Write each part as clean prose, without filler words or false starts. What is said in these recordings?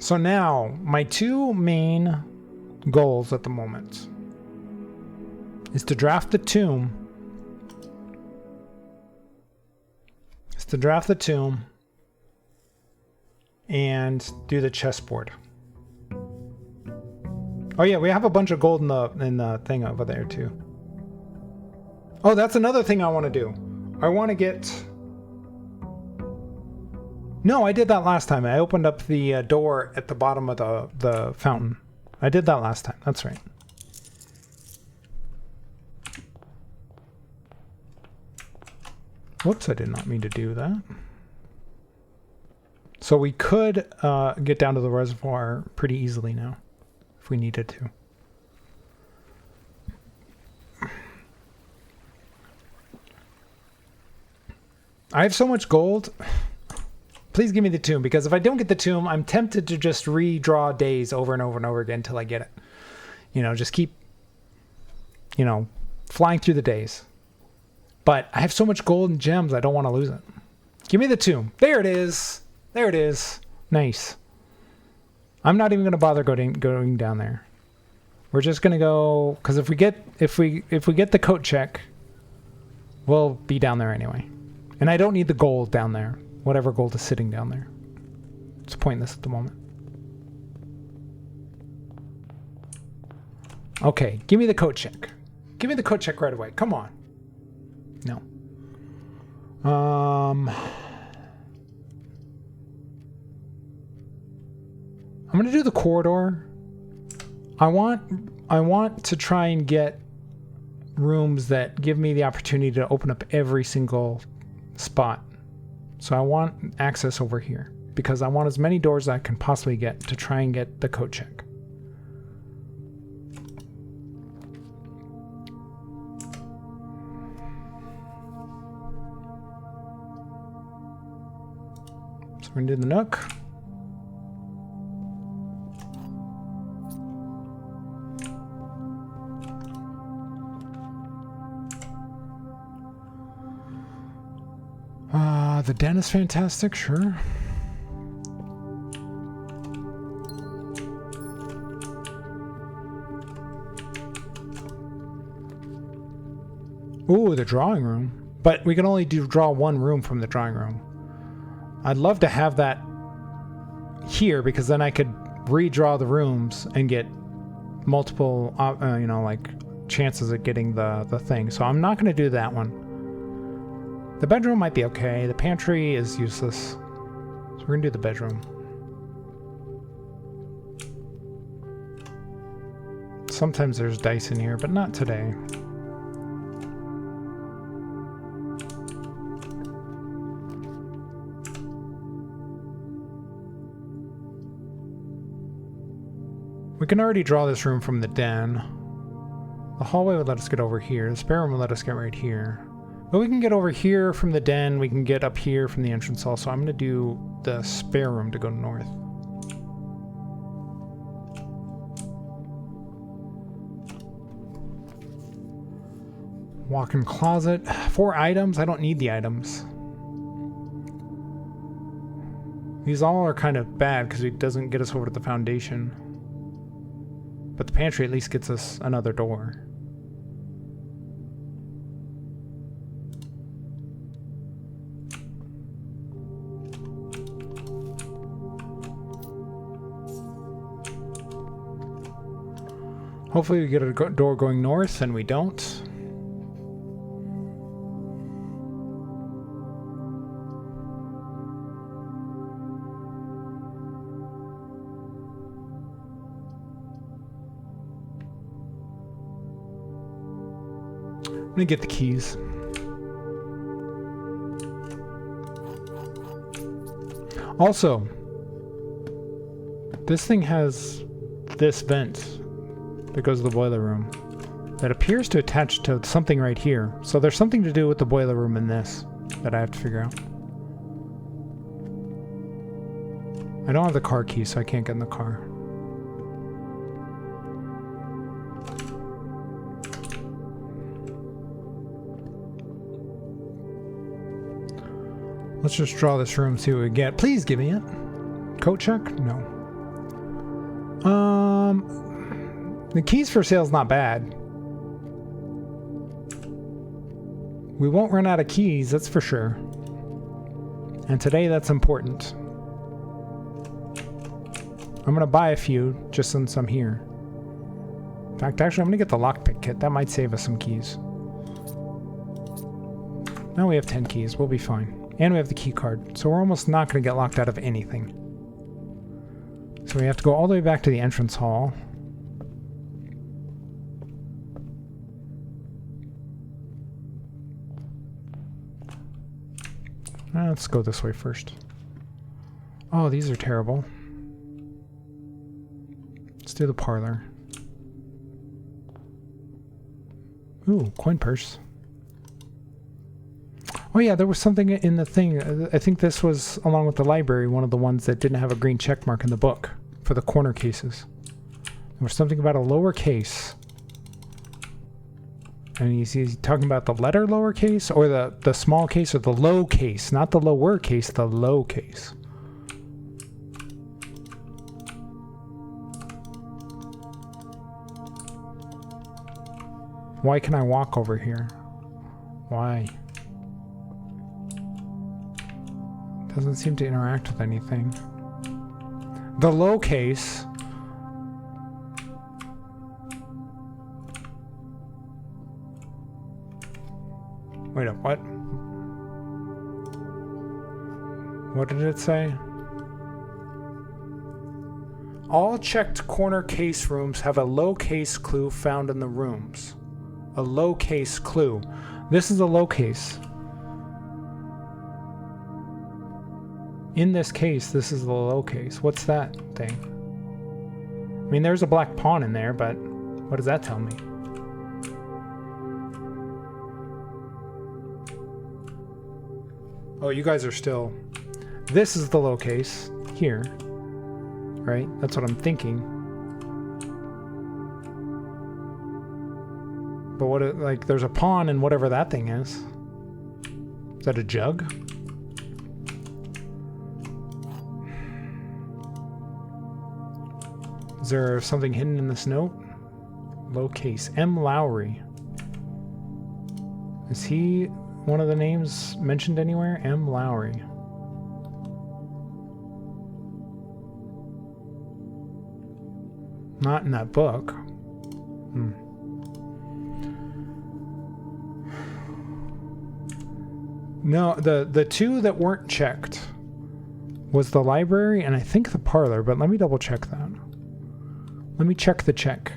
So now, my two main goals at the moment is to draft the tomb. And do the chessboard. Oh yeah, we have a bunch of gold in the thing over there too. Oh, that's another thing I want to do. I want to get... No, I did that last time. I opened up the door at the bottom of the fountain. I did that last time. That's right. Whoops, I did not mean to do that. So we could get down to the reservoir pretty easily now, if we needed to. I have so much gold. Please give me the tomb, because if I don't get the tomb, I'm tempted to just redraw days over and over and over again until I get it. You know, just keep, you know, flying through the days. But I have so much gold and gems, I don't want to lose it. Give me the tomb. There it is. There it is. Nice. I'm not even going to bother going down there. We're just going to go, because if we get the coat check, we'll be down there anyway. And I don't need the gold down there. Whatever gold is sitting down there. It's pointless at the moment. Okay, give me the coat check. Give me the coat check right away. Come on. No. I'm gonna do the corridor. I want to try and get rooms that give me the opportunity to open up every single spot. So I want access over here because I want as many doors as I can possibly get to try and get the coat check. So we're gonna do the Nook. The den is fantastic, sure. Ooh, the drawing room. But we can only draw one room from the drawing room. I'd love to have that here because then I could redraw the rooms and get multiple, you know, like chances at getting the thing. So I'm not going to do that one. The bedroom might be okay. The pantry is useless. So we're going to do the bedroom. Sometimes there's dice in here, but not today. We can already draw this room from the den. The hallway would let us get over here. The spare room would let us get right here. But we can get over here from the den. We can get up here from the entrance hall. So I'm going to do the spare room to go north. Walk-in closet. 4 items. I don't need the items. These all are kind of bad because it doesn't get us over to the foundation. But the pantry at least gets us another door. Hopefully we get a door going north, and we don't. I'm gonna get the keys. Also, this thing has this vent that goes to the boiler room that appears to attach to something right here. So there's something to do with the boiler room in this that I have to figure out. I don't have the car key, so I can't get in the car. Let's just draw this room, see what we get. Please give me it. Coat check? No. The keys for sale is not bad. We won't run out of keys, that's for sure. And today that's important. I'm gonna buy a few just since I'm here. In fact, actually, I'm gonna get the lockpick kit. That might save us some keys. Now we have 10 keys. We'll be fine. And we have the key card. So we're almost not gonna get locked out of anything. So we have to go all the way back to the entrance hall. Let's go this way first. Oh, these are terrible. Let's do the parlor. Ooh, coin purse. Oh yeah, there was something in the thing. I think this was, along with the library, one of the ones that didn't have a green check mark in the book for the corner cases. There was something about a lower case. And he's talking about the letter lowercase, or the small case, or the low case. Not the lower case, the low case. Why can I walk over here? Why? Doesn't seem to interact with anything. The low case. Wait a what? What did it say? All checked corner case rooms have a low case clue found in the rooms. A low case clue. This is a low case. In this case, this is the low case. What's that thing? I mean, there's a black pawn in there, but what does that tell me? Oh, you guys are still... This is the low case. Here. Right? That's what I'm thinking. But what, like, there's a pawn in whatever that thing is. Is that a jug? Is there something hidden in this note? Low case. M. Lowry. Is he one of the names mentioned anywhere? M. Lowry. Not in that book. No, the two that weren't checked was the library and I think the parlor, but let me double check that. Let me check the check.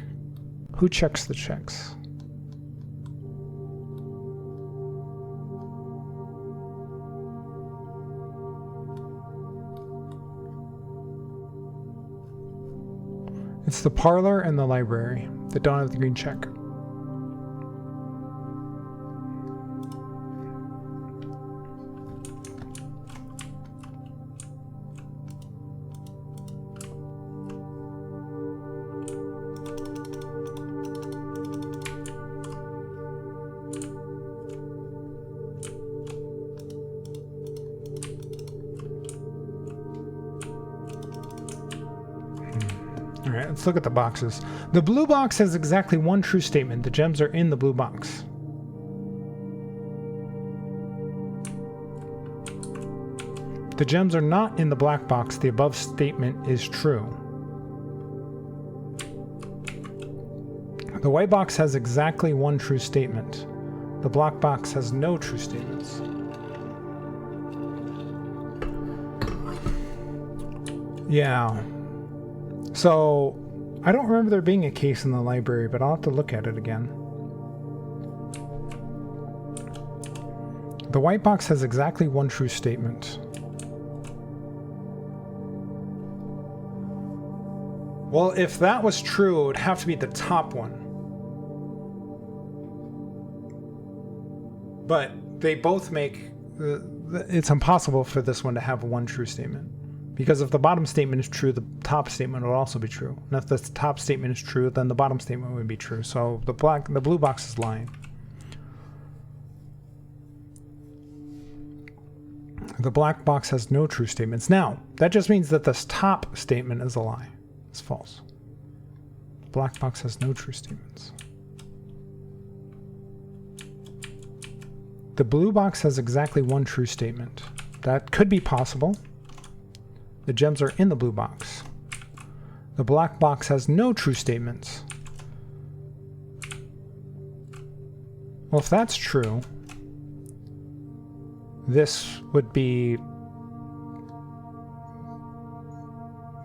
Who checks the checks? It's the parlor and the library that don't have the green check. Alright, let's look at the boxes. The blue box has exactly one true statement. The gems are in the blue box. The gems are not in the black box. The above statement is true. The white box has exactly one true statement. The black box has no true statements. Yeah. So, I don't remember there being a case in the library, but I'll have to look at it again. The white box has exactly one true statement. Well, if that was true, it would have to be the top one. But they both make... it's impossible for this one to have one true statement. Because if the bottom statement is true, the top statement would also be true. And if the top statement is true, then the bottom statement would be true. So the blue box is lying. The black box has no true statements. Now, that just means that this top statement is a lie. It's false. black box has no true statements. The blue box has exactly one true statement. That could be possible. The gems are in the blue box. The black box has no true statements. Well, if that's true, this would be...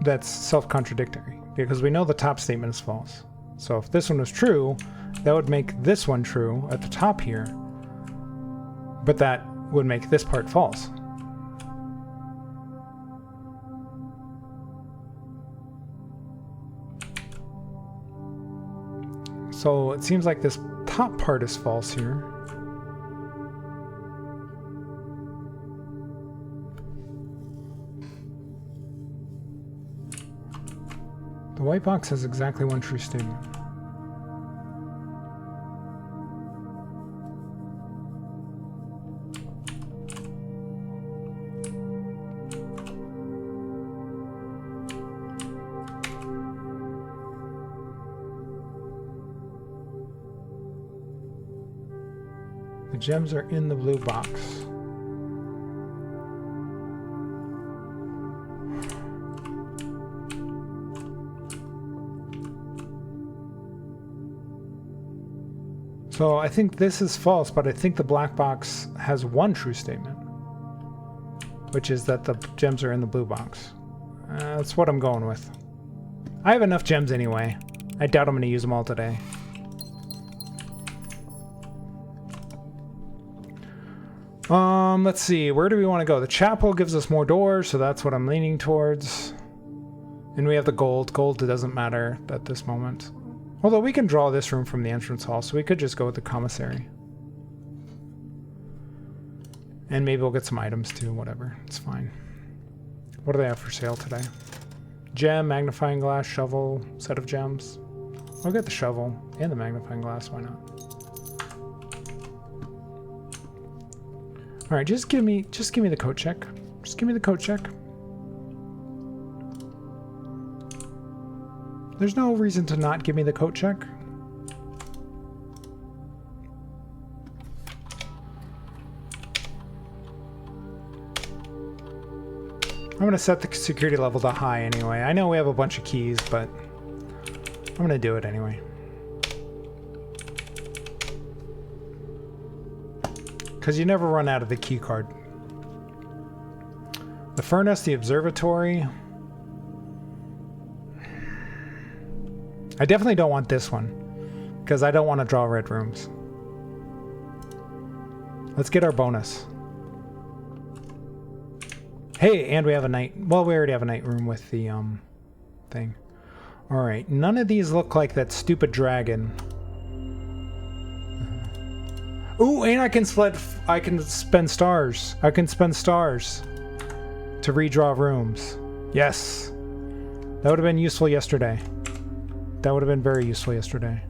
That's self-contradictory, because we know the top statement is false. So if this one was true, that would make this one true at the top here, but that would make this part false. So it seems like this top part is false here. The white box has exactly one true statement. The gems are in the blue box. So I think this is false, but I think the black box has one true statement, which is that the gems are in the blue box. That's what I'm going with. I have enough gems anyway. I doubt I'm going to use them all today. Let's see. Where do we want to go? The chapel gives us more doors, so that's what I'm leaning towards. And we have the gold. Gold doesn't matter at this moment. Although we can draw this room from the entrance hall, so we could just go with the commissary. And maybe we'll get some items too, whatever. It's fine. What do they have for sale today? Gem, magnifying glass, shovel, set of gems. I'll get the shovel and the magnifying glass, why not? Alright, just give me the coat check. Just give me the coat check. There's no reason to not give me the coat check. I'm going to set the security level to high anyway. I know we have a bunch of keys, but I'm going to do it anyway. Because you never run out of the key card. The furnace, the observatory... I definitely don't want this one, because I don't want to draw red rooms. Let's get our bonus. Hey, and we have a night... Well, we already have a night room with the thing. Alright, none of these look like that stupid dragon. Ooh, and I can spend stars. I can spend stars to redraw rooms. Yes. That would have been useful yesterday. That would have been very useful yesterday.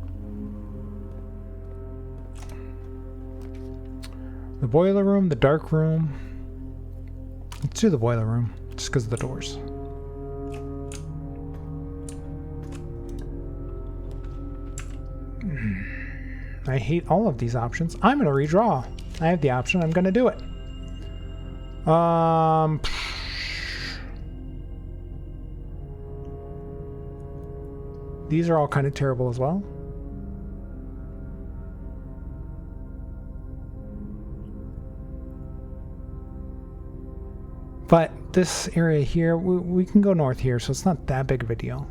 The boiler room, the dark room. Let's do the boiler room, just because of the doors. I hate all of these options. I'm going to redraw. I have the option. I'm going to do it. These are all kind of terrible as well. But this area here, we can go north here, so it's not that big of a deal.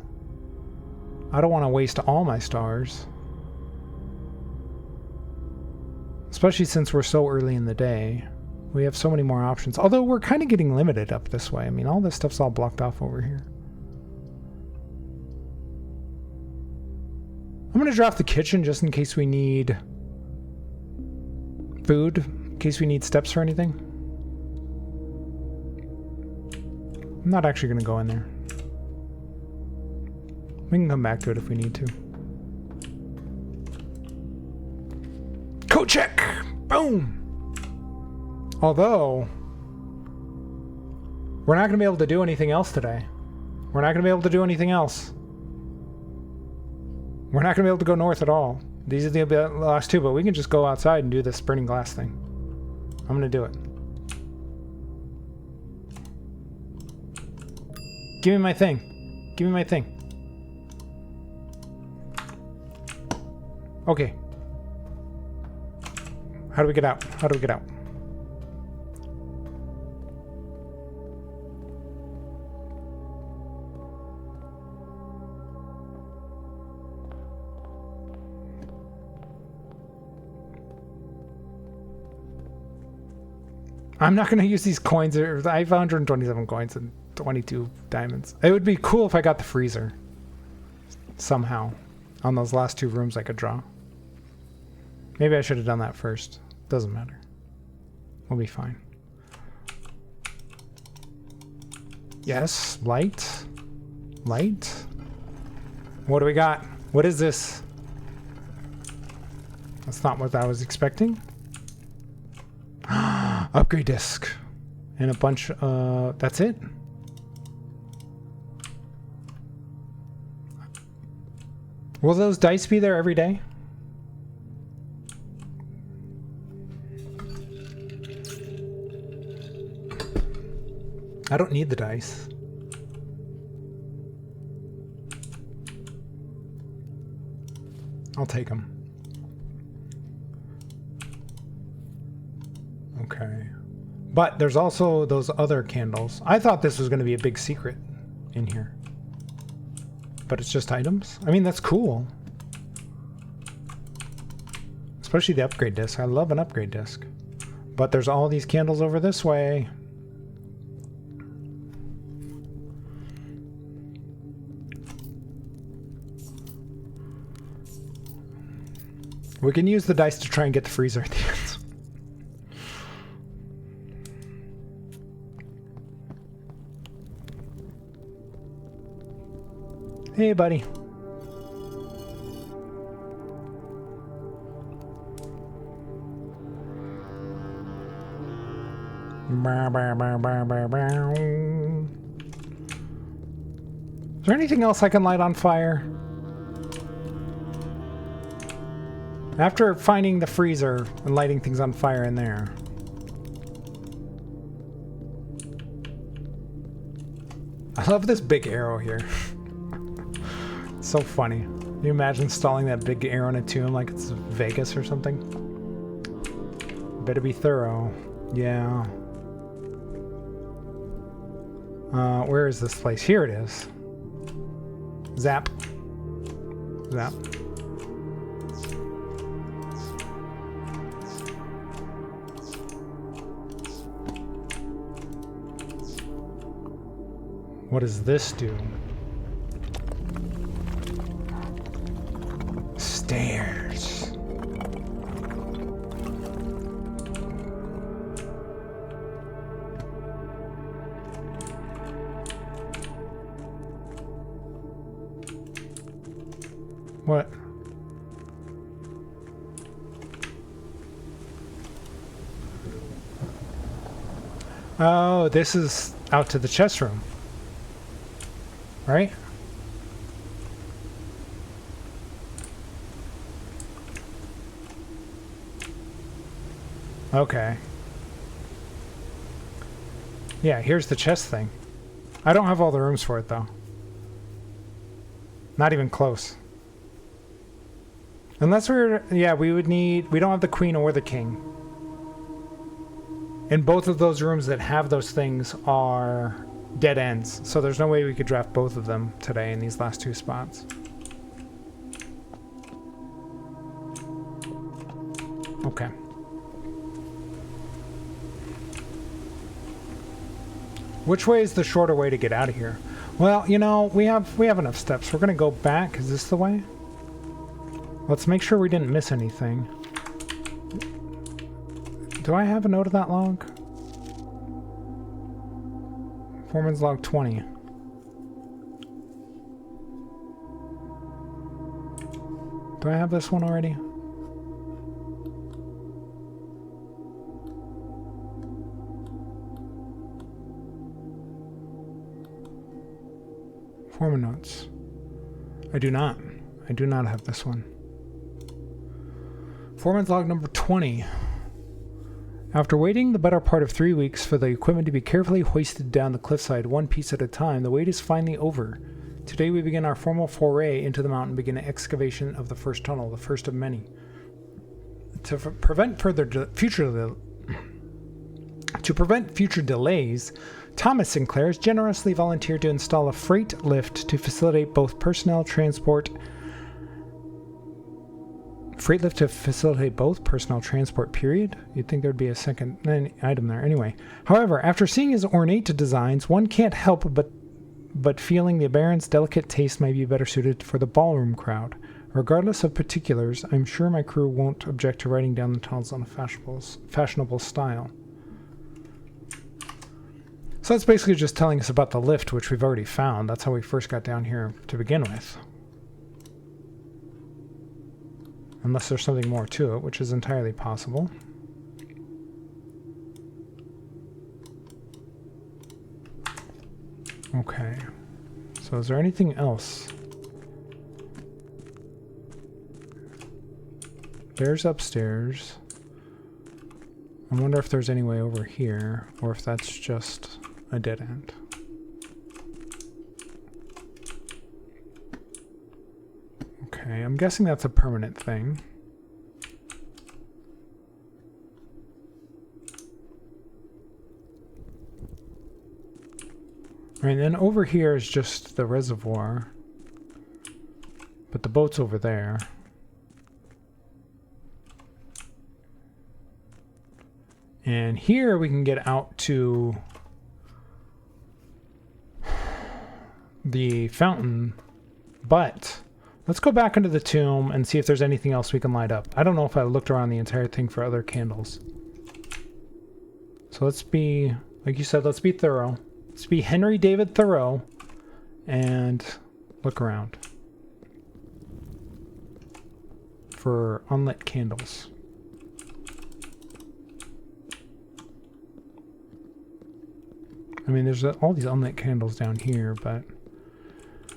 I don't want to waste all my stars. Especially since we're so early in the day. We have so many more options. Although we're kind of getting limited up this way. I mean, all this stuff's all blocked off over here. I'm going to drop the kitchen just in case we need food, in case we need steps or anything. I'm not actually going to go in there. We can come back to it if we need to. Coat check! Boom! Although, we're not going to be able to do anything else today. We're not going to be able to do anything else. We're not going to be able to go north at all. These are the last two, but we can just go outside and do the sprinting glass thing. I'm going to do it. Give me my thing. Give me my thing. Okay. How do we get out? How do we get out? I'm not going to use these coins. I have 127 coins and 22 diamonds. It would be cool if I got the freezer. Somehow. On those last two rooms I could draw. Maybe I should have done that first. Doesn't matter. We'll be fine. Yes. Light. Light. What do we got? What is this? That's not what I was expecting. Upgrade disc. And a bunch, that's it? Will those dice be there every day? I don't need the dice. I'll take them. Okay. But there's also those other candles. I thought this was going to be a big secret in here. But it's just items? I mean, that's cool. Especially the upgrade disc. I love an upgrade disc. But there's all these candles over this way. We can use the dice to try and get the freezer at the end. Hey, buddy. Is there anything else I can light on fire? After finding the freezer and lighting things on fire in there. I love this big arrow here. It's so funny. Can you imagine installing that big arrow in a tomb like it's Vegas or something? Better be thorough. Yeah. Where is this place? Here it is. Zap. Zap. What does this do? Stairs. What? Oh, this is out to the chest room. Right? Okay. Yeah, here's the chest thing. I don't have all the rooms for it, though. Not even close. Unless we're... Yeah, we would need... We don't have the queen or the king. And both of those rooms that have those things are dead ends. So there's no way we could draft both of them today in these last two spots. Okay. Which way is the shorter way to get out of here? Well, you know, we have enough steps. We're gonna go back. Is this the way? Let's make sure we didn't miss anything. Do I have a note of that log? Foreman's log 20. Do I have this one already? Foreman notes. I do not. I do not have this one. Foreman's log number 20. After waiting the better part of 3 weeks for the equipment to be carefully hoisted down the cliffside one piece at a time, the wait is finally over. Today we begin our formal foray into the mountain, begin excavation of the first tunnel, the first of many. To prevent future delays, Thomas Sinclair has generously volunteered to install a freight lift to facilitate both personnel transport. Freight lift to facilitate both personnel transport, period. You'd think there'd be a second item there. Anyway, however, after seeing his ornate designs, one can't help but feeling the Baron's delicate taste might be better suited for the ballroom crowd. Regardless of particulars, I'm sure my crew won't object to riding down the tunnels on a fashionable style. So that's basically just telling us about the lift, which we've already found. That's how we first got down here to begin with. Unless there's something more to it, which is entirely possible. Okay. So is there anything else? There's upstairs. I wonder if there's any way over here, or if that's just a dead end. Okay, I'm guessing that's a permanent thing. Alright, then over here is just the reservoir. But the boat's over there. And here we can get out to the fountain, but let's go back into the tomb and see if there's anything else we can light up. I don't know if I looked around the entire thing for other candles. So let's be, like you said, let's be thorough. Let's be Henry David Thoreau and look around for unlit candles. I mean, there's all these unlit candles down here, but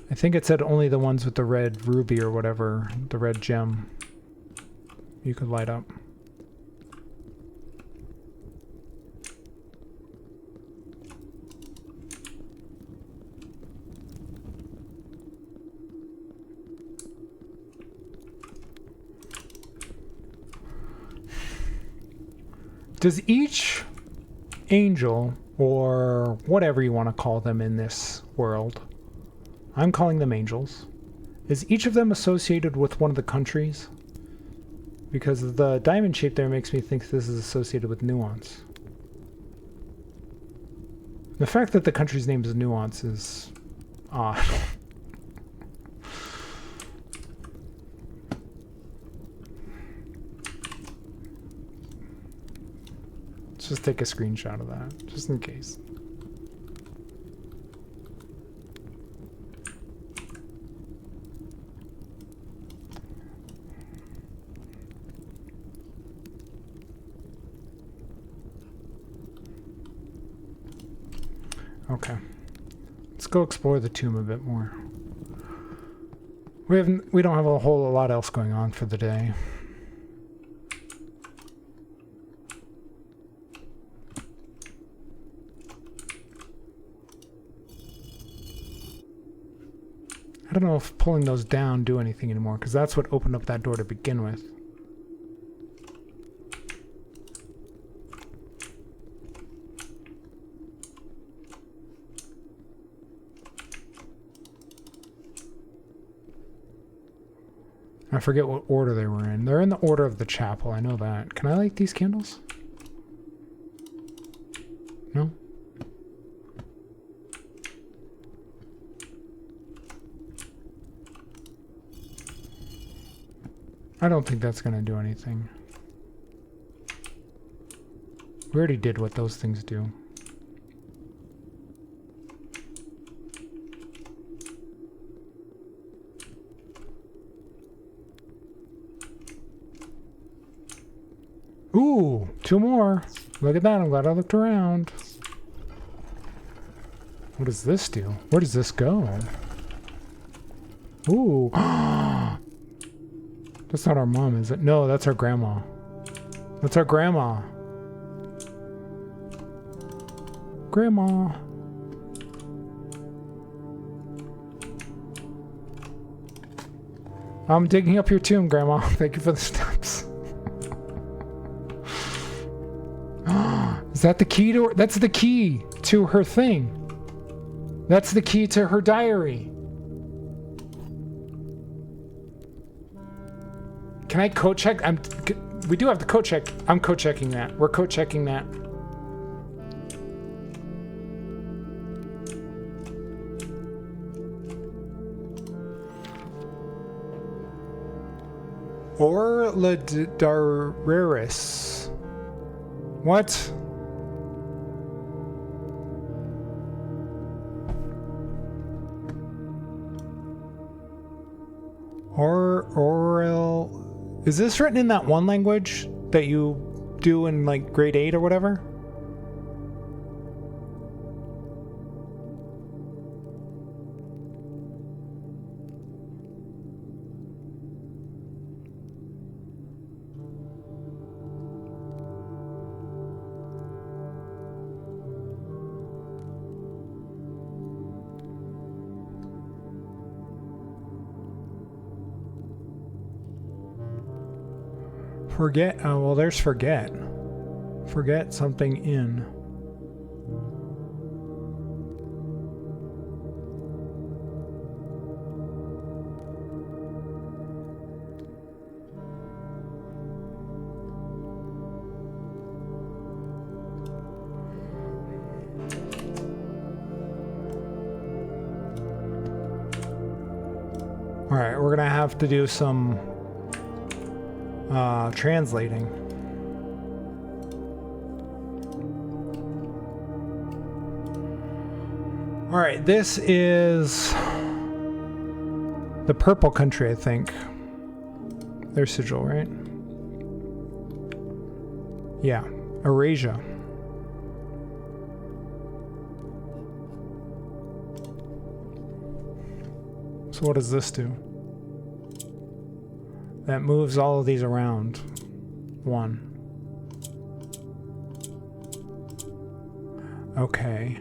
I think it said only the ones with the red ruby or whatever, the red gem, you could light up. Does each angel, or whatever you want to call them in this world, I'm calling them angels, is each of them associated with one of the countries? Because the diamond shape there makes me think this is associated with Nuance. The fact that the country's name is Nuance is odd. Let's just take a screenshot of that, just in case. Okay, let's go explore the tomb a bit more. We don't have a whole lot else going on for the day. I don't know if pulling those down do anything anymore, because that's what opened up that door to begin with. I forget what order they were in. They're in the order of the chapel, I know that. Can I light these candles? No? I don't think that's going to do anything. We already did what those things do. Ooh, 2 more. Look at that, I'm glad I looked around. What does this do? Where does this go? Ooh. That's not our mom, is it? No, that's our grandma. That's our grandma. Grandma. I'm digging up your tomb, Grandma. Thank you for the steps. Is that the key to her? That's the key to her thing. That's the key to her diary. Can I code check? We do have to code check. I'm code checking that. We're code checking that. Orladararis. What? Oral. Is this written in that one language that you do in like grade 8 or whatever? Forget. Oh, well, there's forget. Forget something in. All right, we're gonna have to do some translating. All right, this is the purple country, I think. Their sigil, right? Yeah, Eurasia. So what does this do? That moves all of these around. 1. Okay.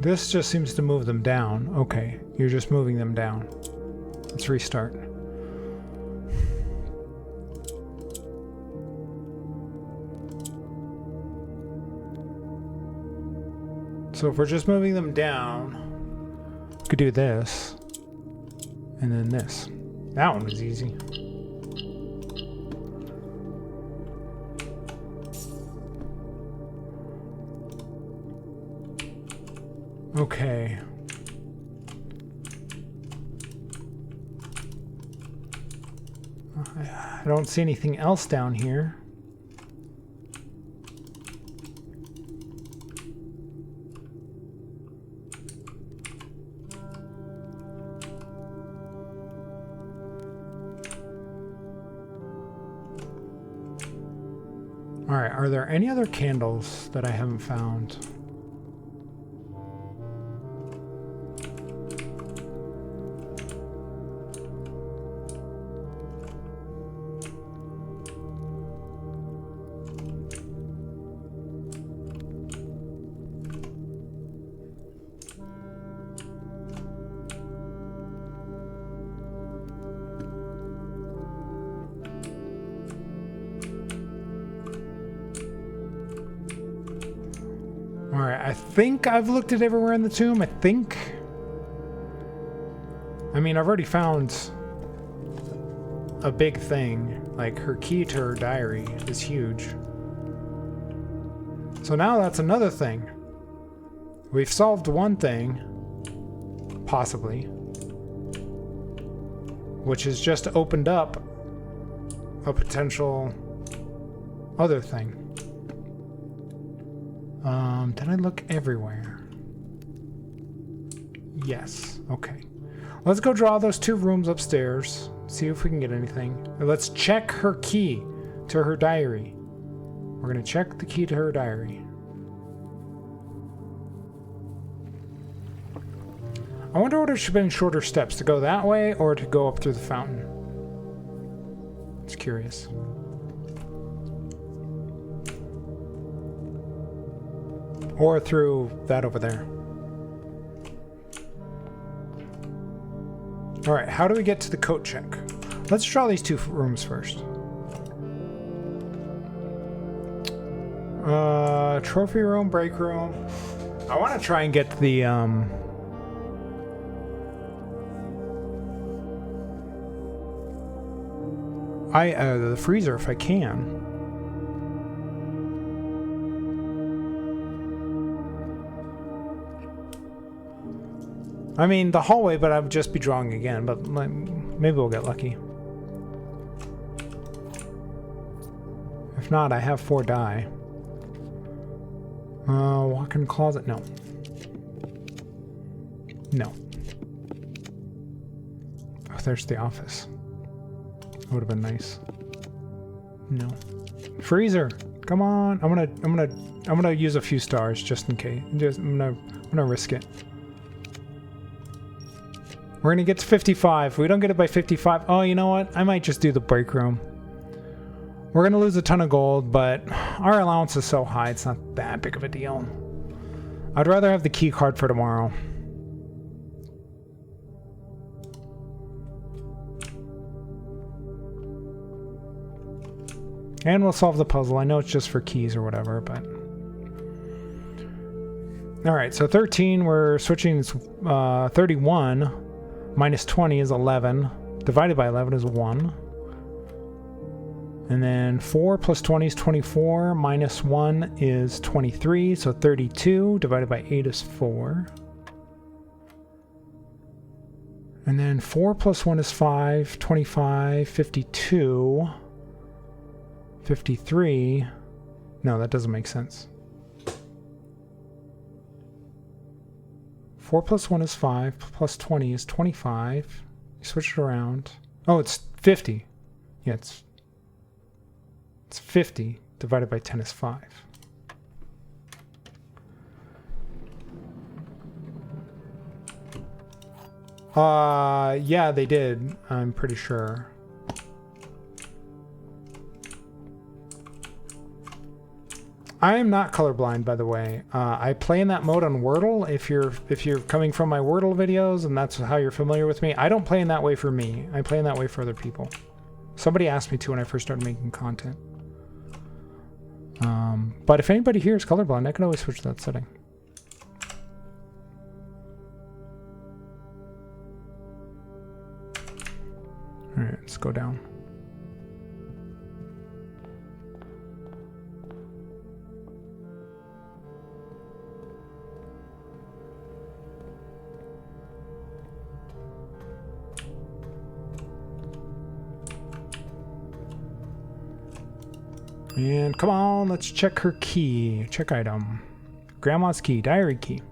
This just seems to move them down. Okay, you're just moving them down. Let's restart. So if we're just moving them down, we could do this, and then this. That one was easy. Okay. I don't see anything else down here. All right, are there any other candles that I haven't found? I think I've looked at everywhere in the tomb. I think. I mean, I've already found a big thing. Like, her key to her diary is huge. So now that's another thing. We've solved one thing. Possibly. which has just opened up a potential other thing. Did I look everywhere? Yes. Okay. Let's go draw those 2 rooms upstairs. See if we can get anything. Let's check her key to her diary. We're going to check the key to her diary. I wonder what it should have been shorter steps, to go that way or to go up through the fountain. It's curious. Or through that over there. Alright, how do we get to the coat check? Let's draw these 2 rooms first. Trophy room, break room. I want to try and get the, the freezer if I can. I mean, the hallway, but I'd just be drawing again, but maybe we'll get lucky. If not, I have 4 die. Walk-in closet, no. No. Oh, there's the office. That would have been nice. No. Freezer, come on. I'm gonna use a few stars just in case. I'm gonna risk it. We're gonna get to 55. If we don't get it by 55, oh, you know what? I might just do the break room. We're gonna lose a ton of gold, but our allowance is so high, it's not that big of a deal. I'd rather have the key card for tomorrow. And we'll solve the puzzle. I know it's just for keys or whatever, but... Alright, so 13, we're switching 31. Minus 20 is 11. Divided by 11 is 1. And then 4 plus 20 is 24. Minus 1 is 23. So 32 divided by 8 is 4. And then 4 plus 1 is 5. 25. 52. 53. No, that doesn't make sense. 4 plus 1 is 5, plus 20 is 25. You switch it around. Oh, it's 50. Yeah, it's 50 divided by 10 is 5. Yeah, they did. I'm pretty sure. I am not colorblind, by the way. I play in that mode on Wordle. If you're coming from my Wordle videos and that's how you're familiar with me, I don't play in that way for me. I play in that way for other people. Somebody asked me to when I first started making content. But if anybody here is colorblind, I can always switch that setting. All right, let's go down. And come on, let's check her key. Check item. Grandma's key, diary key.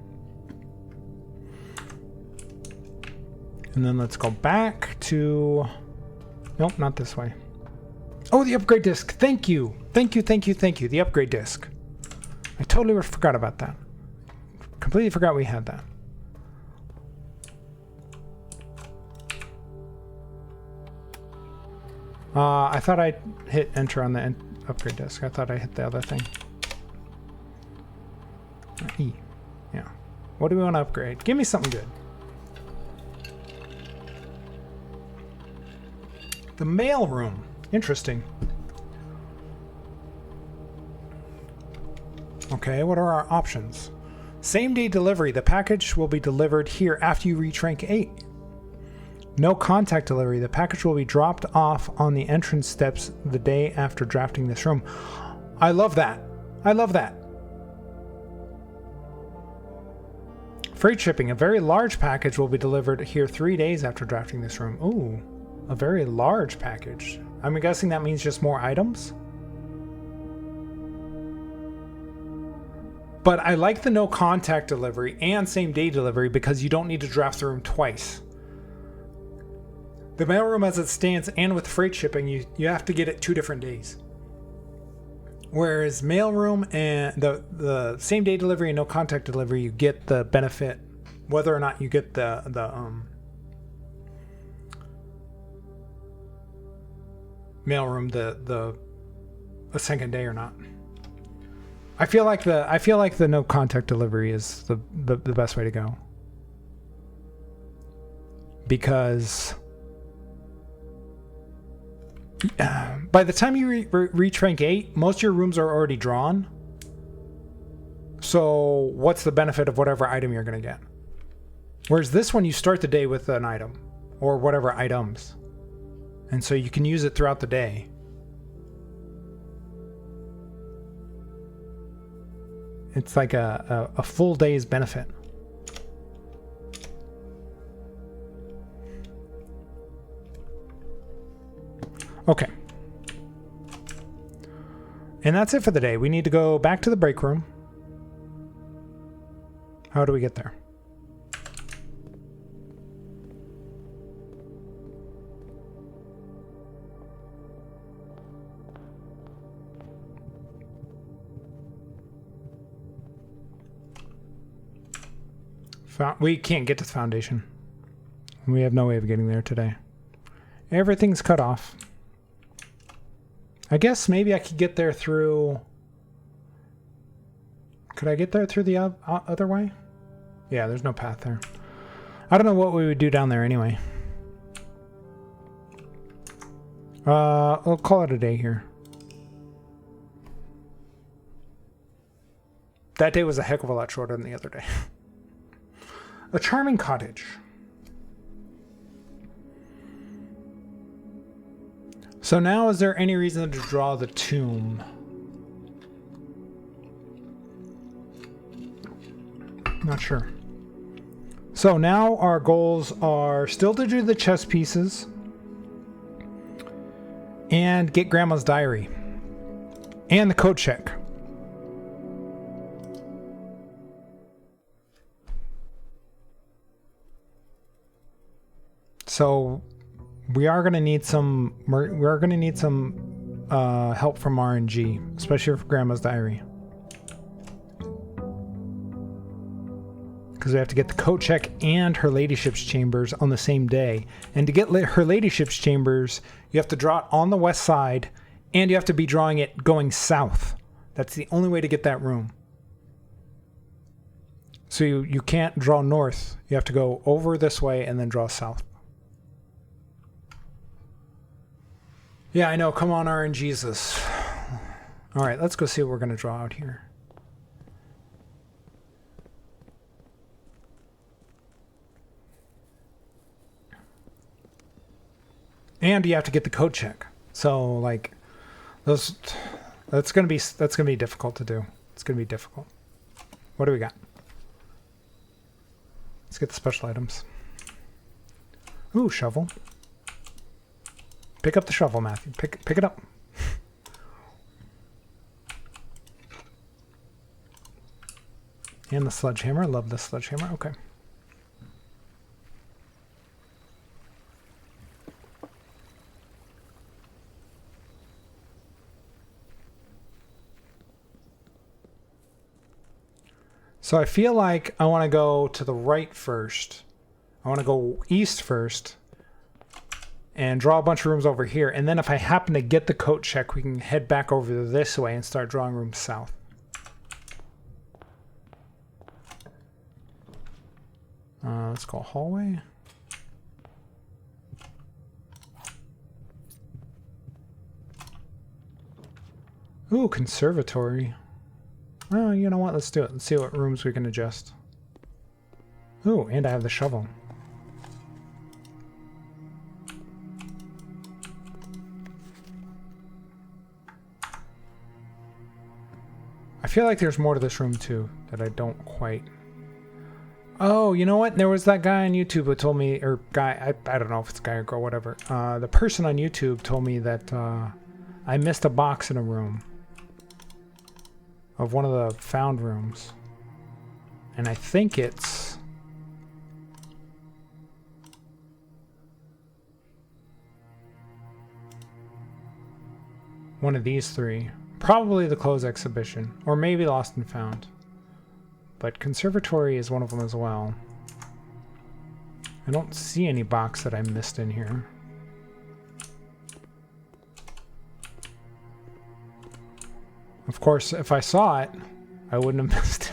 And then let's go back to... Nope, not this way. Oh, the upgrade disc. Thank you. Thank you, thank you, thank you. The upgrade disc. I totally forgot about that. Completely forgot we had that. I thought I hit enter on the upgrade disc. I thought I hit the other thing. E. Yeah. What do we want to upgrade? Give me something good. The mail room. Interesting. Okay, what are our options? Same day delivery. The package will be delivered here after you reach rank 8. No contact delivery. The package will be dropped off on the entrance steps the day after drafting this room. I love that. I love that. Freight shipping. A very large package will be delivered here 3 days after drafting this room. Ooh. a very large package. I'm guessing that means just more items. But I like the no contact delivery and same day delivery because you don't need to draft the room twice. The mailroom as it stands and with freight shipping, you have to get it 2 different days. Whereas mailroom and the same day delivery and no contact delivery, you get the benefit whether or not you get the mailroom a second day or not. I feel like the no contact delivery is the best way to go. Because by the time you reach rank 8, most of your rooms are already drawn. So what's the benefit of whatever item you're going to get? Whereas this one, you start the day with an item or whatever items. And so you can use it throughout the day. It's like a full day's benefit. Okay. And that's it for the day. We need to go back to the break room. How do we get there? We can't get to the foundation. We have no way of getting there today. Everything's cut off. I guess maybe I could get there through... Could I get there through the other way? Yeah, there's no path there. I don't know what we would do down there anyway. We'll call it a day here. That day was a heck of a lot shorter than the other day. A charming cottage. So now, is there any reason to draw the tomb? Not sure. So now our goals are still to do the chess pieces and get Grandma's diary and the code check. So we are going to need some. We're going to need some help from RNG, especially for Grandma's diary, because we have to get the coat check and her ladyship's chambers on the same day. And to get her ladyship's chambers, you have to draw it on the west side, and you have to be drawing it going south. That's the only way to get that room. So you can't draw north. You have to go over this way and then draw south. Yeah, I know. Come on, RNGesus. All right, let's go see what we're going to draw out here. And you have to get the code check. So, like, that's going to be difficult to do. It's going to be difficult. What do we got? Let's get the special items. Ooh, shovel. Pick up the shovel, Matthew. Pick it up. And the sledgehammer. Love the sledgehammer. Okay. So I feel like I want to go to the right first. I want to go east first. And draw a bunch of rooms over here. And then if I happen to get the coat check, we can head back over this way and start drawing rooms south. Let's go hallway. Ooh, conservatory. Oh, you know what? Let's do it. Let's see what rooms we can adjust. Ooh, and I have the shovel. I feel like there's more to this room too that I don't quite... Oh, you know what? There was that guy on YouTube who told me, or guy, I don't know if it's a guy or girl, whatever. The person on YouTube told me that I missed a box in a room of one of the found rooms. And I think it's one of these three. Probably the closed exhibition, or maybe Lost and Found. But Conservatory is one of them as well. I don't see any box that I missed in here. Of course, if I saw it, I wouldn't have missed it.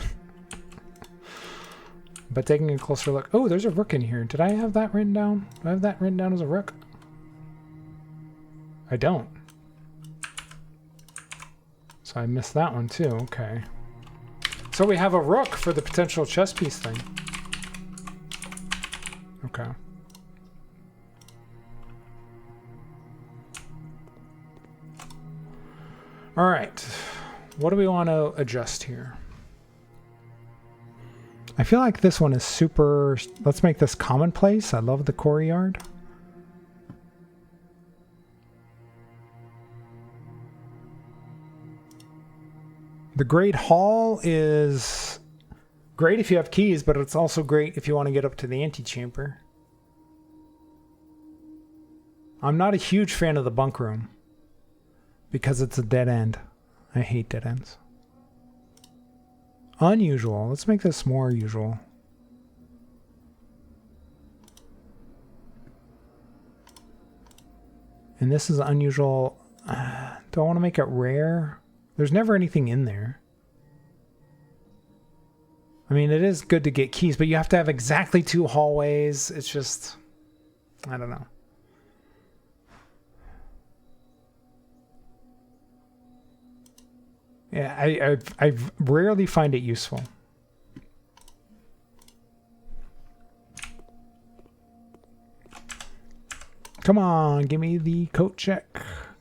But taking a closer look... Oh, there's a rook in here. Did I have that written down? Do I have that written down as a rook? I don't. So I missed that one too. Okay. So we have a rook for the potential chess piece thing. Okay. All right. What do we want to adjust here? I feel like this one is super... Let's make this commonplace. I love the courtyard. The Great Hall is great if you have keys, but it's also great if you want to get up to the antechamber. I'm not a huge fan of the bunk room because it's a dead end. I hate dead ends. Unusual. Let's make this more usual. And this is unusual. Do I want to make it rare? There's never anything in there. I mean, it is good to get keys, but you have to have exactly 2 hallways. It's just... I don't know. Yeah, I rarely find it useful. Come on, give me the coat check.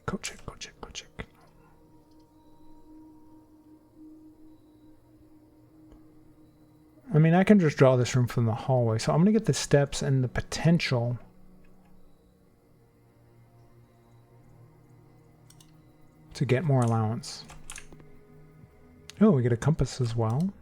Coat check, coat check, coat check. I mean, I can just draw this room from the hallway. So I'm going to get the steps and the potential to get more allowance. Oh, we get a compass as well.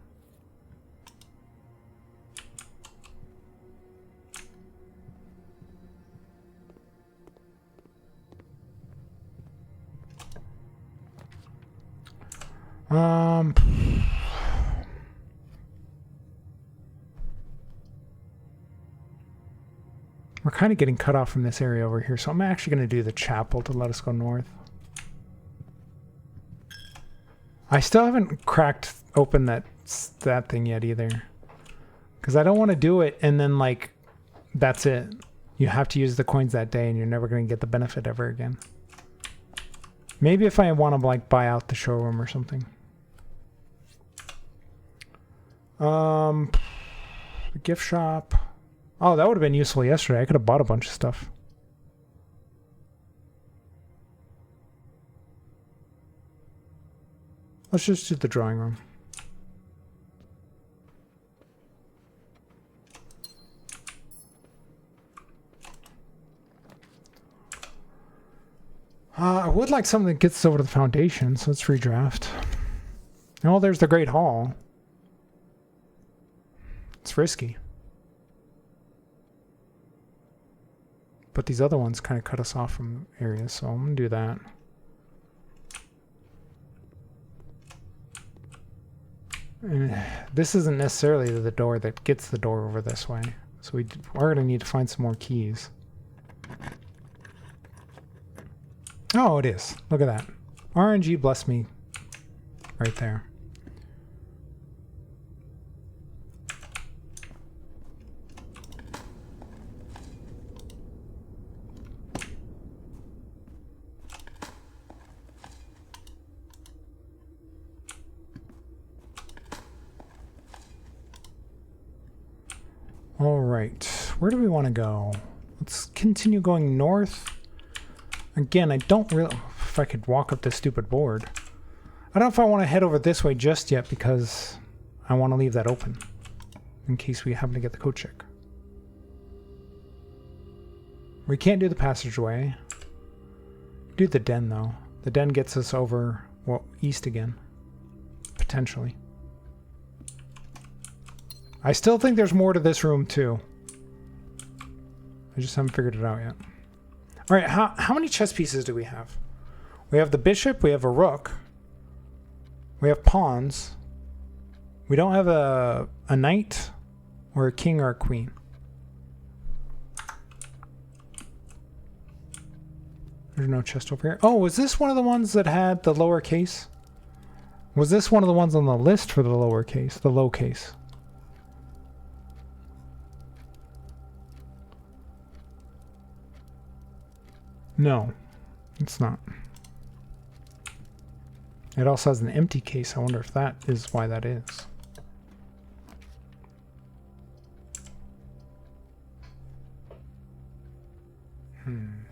We're kind of getting cut off from this area over here, so I'm actually going to do the chapel to let us go north. I still haven't cracked open that thing yet either. Because I don't want to do it and then, like, that's it. You have to use the coins that day and you're never going to get the benefit ever again. Maybe if I want to, like, buy out the showroom or something. The gift shop. Oh, that would have been useful yesterday. I could have bought a bunch of stuff. Let's just do the drawing room. I would like something that gets over to the foundation, so let's redraft. Oh, there's the Great Hall. It's risky. But these other ones kind of cut us off from areas, so I'm going to do that. And this isn't necessarily the door that gets the door over this way. So we are going to need to find some more keys. Oh, it is. Look at that. RNG bless me right there. All right, where do we want to go? Let's continue going north. Again, I don't really... If I could walk up this stupid board. I don't know if I want to head over this way just yet because I want to leave that open. in case we happen to get the code check. We can't do the passageway. Do the den though. The den gets us over, well, east again. Potentially. I still think there's more to this room too. I just haven't figured it out yet. Alright, how many chess pieces do we have? We have the bishop, we have a rook. We have pawns. We don't have a knight or a king or a queen. There's no chest over here. Oh, was this one of the ones that had the lower case? Was this one of the ones on the list for the lower case? The low case? No, it's not. It also has an empty case. I wonder if that is why that is. I'm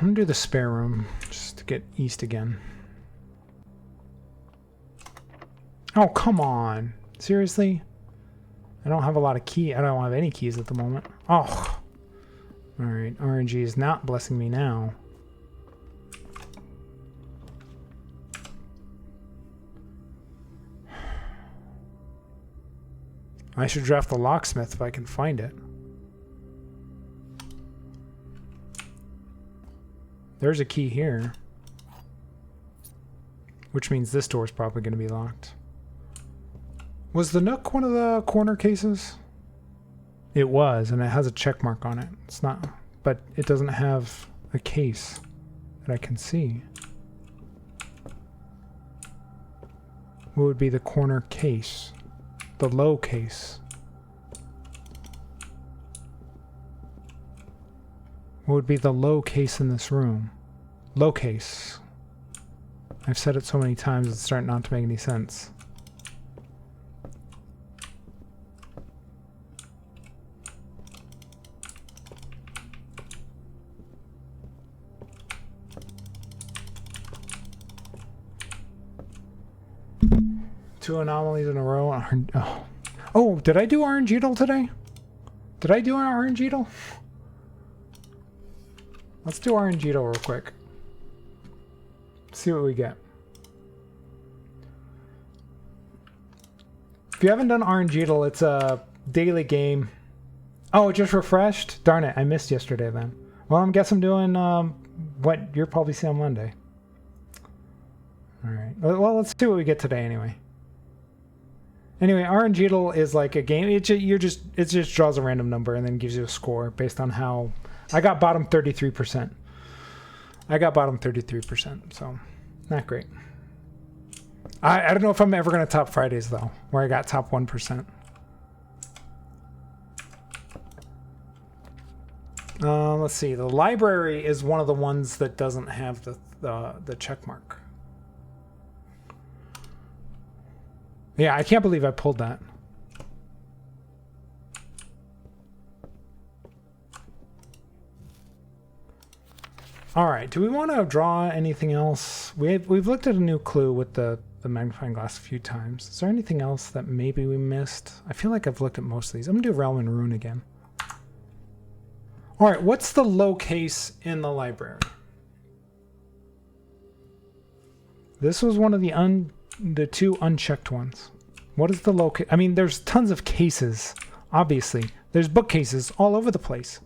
gonna do the spare room just to get east again. Oh, come on. Seriously? I don't have a lot of key. I don't have any keys at the moment. Oh. Alright, RNG is not blessing me now. I should draft the locksmith if I can find it. There's a key here. Which means this door is probably going to be locked. Was the Nook one of the corner cases? It was, and it has a check mark on it. It's not, but it doesn't have a case that I can see. What would be the corner case? The low case. What would be the low case in this room? Low case. I've said it so many times it's starting not to make any sense. Two anomalies in a row. Oh, did I do RNGeedle today? Did I do an RNGeedle? Let's do RNGeedle real quick. See what we get. If you haven't done RNGeedle, it's a daily game. Oh, it just refreshed? Darn it, I missed yesterday then. Well, I guess I'm doing what you'll probably see on Monday. Alright, well, let's see what we get today anyway. Anyway, RNGeedle is like a game. It just draws a random number and then gives you a score based on how... I got bottom 33%. I got bottom 33%, so not great. I don't know if I'm ever going to top Fridays, though, where I got top 1%. Let's see. The library is one of the ones that doesn't have the check mark. Yeah, I can't believe I pulled that. All right, do we want to draw anything else? We've looked at a new clue with the magnifying glass a few times. Is there anything else that maybe we missed? I feel like I've looked at most of these. I'm going to do Realm and Ruin again. All right, what's the low case in the library? This was one of the two unchecked ones. What is the low case? I mean, there's tons of cases, obviously. There's bookcases all over the place.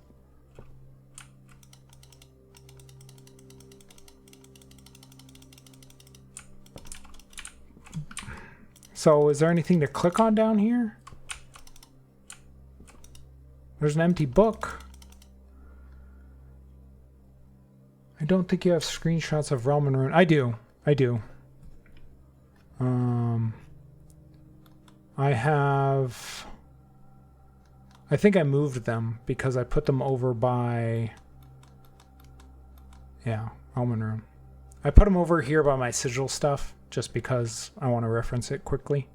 So is there anything to click on down here? There's an empty book. I don't think you have screenshots of Realm and Ruin. I do. I do. I have... I think I moved them because I put them over by... Yeah, Realm and Ruin. I put them over here by my sigil stuff just because I want to reference it quickly.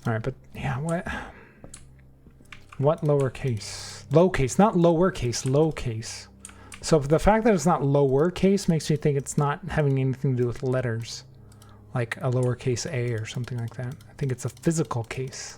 All right, but yeah, what lowercase? Low case, not lower case, low case. So the fact that it's not lower case makes me think it's not having anything to do with letters, like a lowercase a or something like that. I think it's a physical case.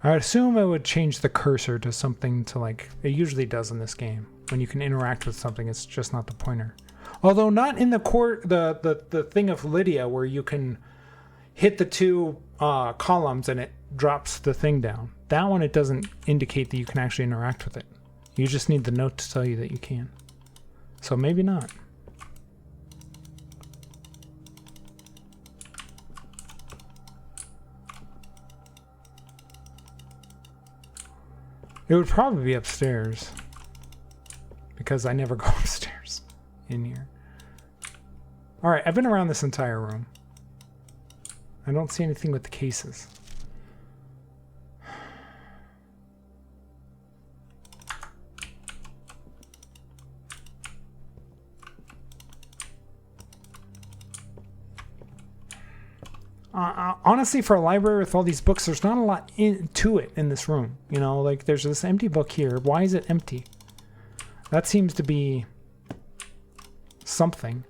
I would assume it would change the cursor to something to like, it usually does in this game. When you can interact with something, it's just not the pointer. Although not in the core, the thing of Lydia where you can hit the two columns and it drops the thing down. That one, it doesn't indicate that you can actually interact with it. You just need the note to tell you that you can. So maybe not. It would probably be upstairs because I never go upstairs in here. All right, I've been around this entire room. I don't see anything with the cases. Honestly, for a library with all these books, there's not a lot to it in this room. You know, like there's this empty book here. Why is it empty? That seems to be something.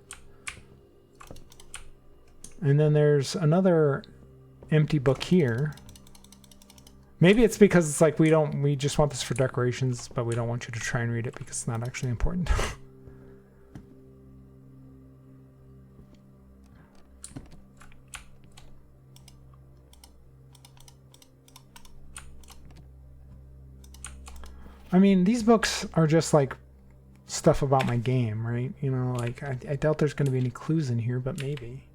And then there's another empty book here. Maybe it's because it's like we just want this for decorations, but we don't want you to try and read it because it's not actually important. I mean, these books are just like stuff about my game, right? You know, like I doubt there's going to be any clues in here, but maybe.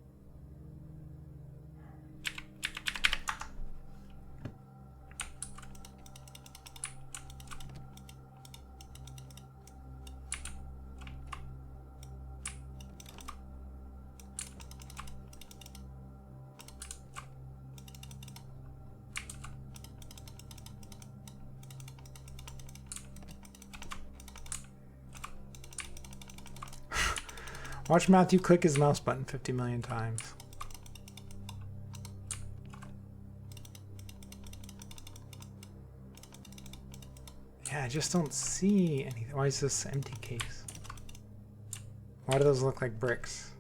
Watch Matthew click his mouse button 50 million times. Yeah, I just don't see anything. Why is this empty case? Why do those look like bricks?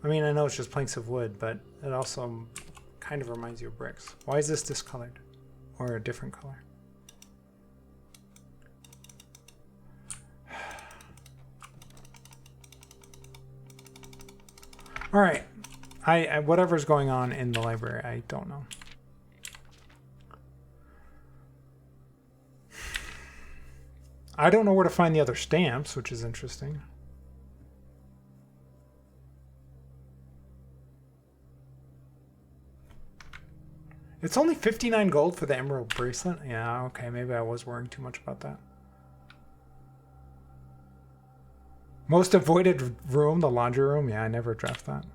I mean, I know it's just planks of wood, but it also kind of reminds you of bricks. Why is this discolored? Or a different color? All right, I whatever's going on in the library, I don't know. I don't know where to find the other stamps, which is interesting. It's only 59 gold for the emerald bracelet. Yeah, okay, maybe I was worrying too much about that. Most avoided room, the laundry room. Yeah, I never addressed that.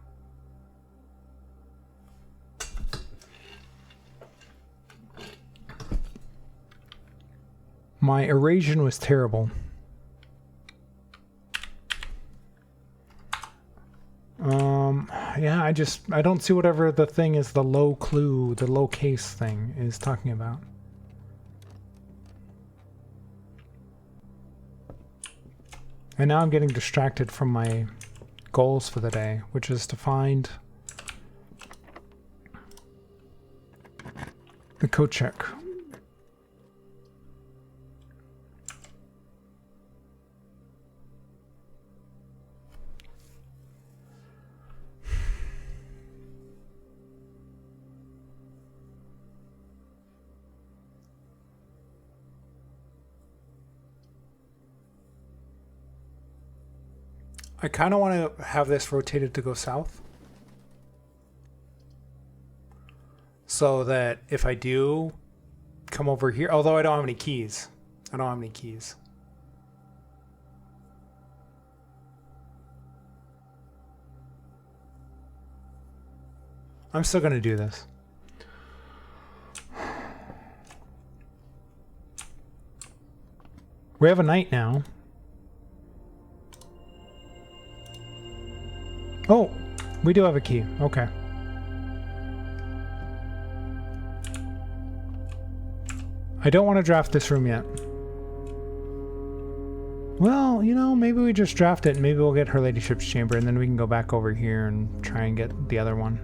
My Eurasian was terrible. Yeah, I don't see whatever the thing is, the low clue, the low case thing is talking about. And now I'm getting distracted from my goals for the day, which is to find the coat check. I kind of want to have this rotated to go south. So that if I do come over here, although I don't have any keys. I don't have any keys. I'm still going to do this. We have a night now. Oh, we do have a key. Okay. I don't want to draft this room yet. Well, you know, maybe we just draft it and maybe we'll get Her Ladyship's chamber and then we can go back over here and try and get the other one.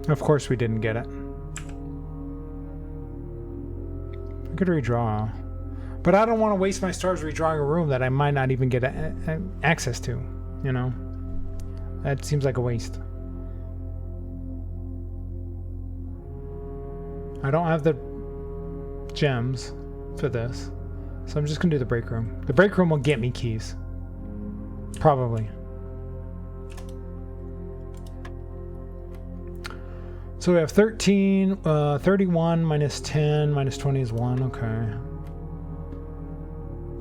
Of course we didn't get it. I could redraw. But I don't want to waste my stars redrawing a room that I might not even get access to, you know? That seems like a waste. I don't have the gems for this, so I'm just gonna do the break room. The break room will get me keys. Probably. So we have 13, 31 minus 10 minus 20 is 1, okay.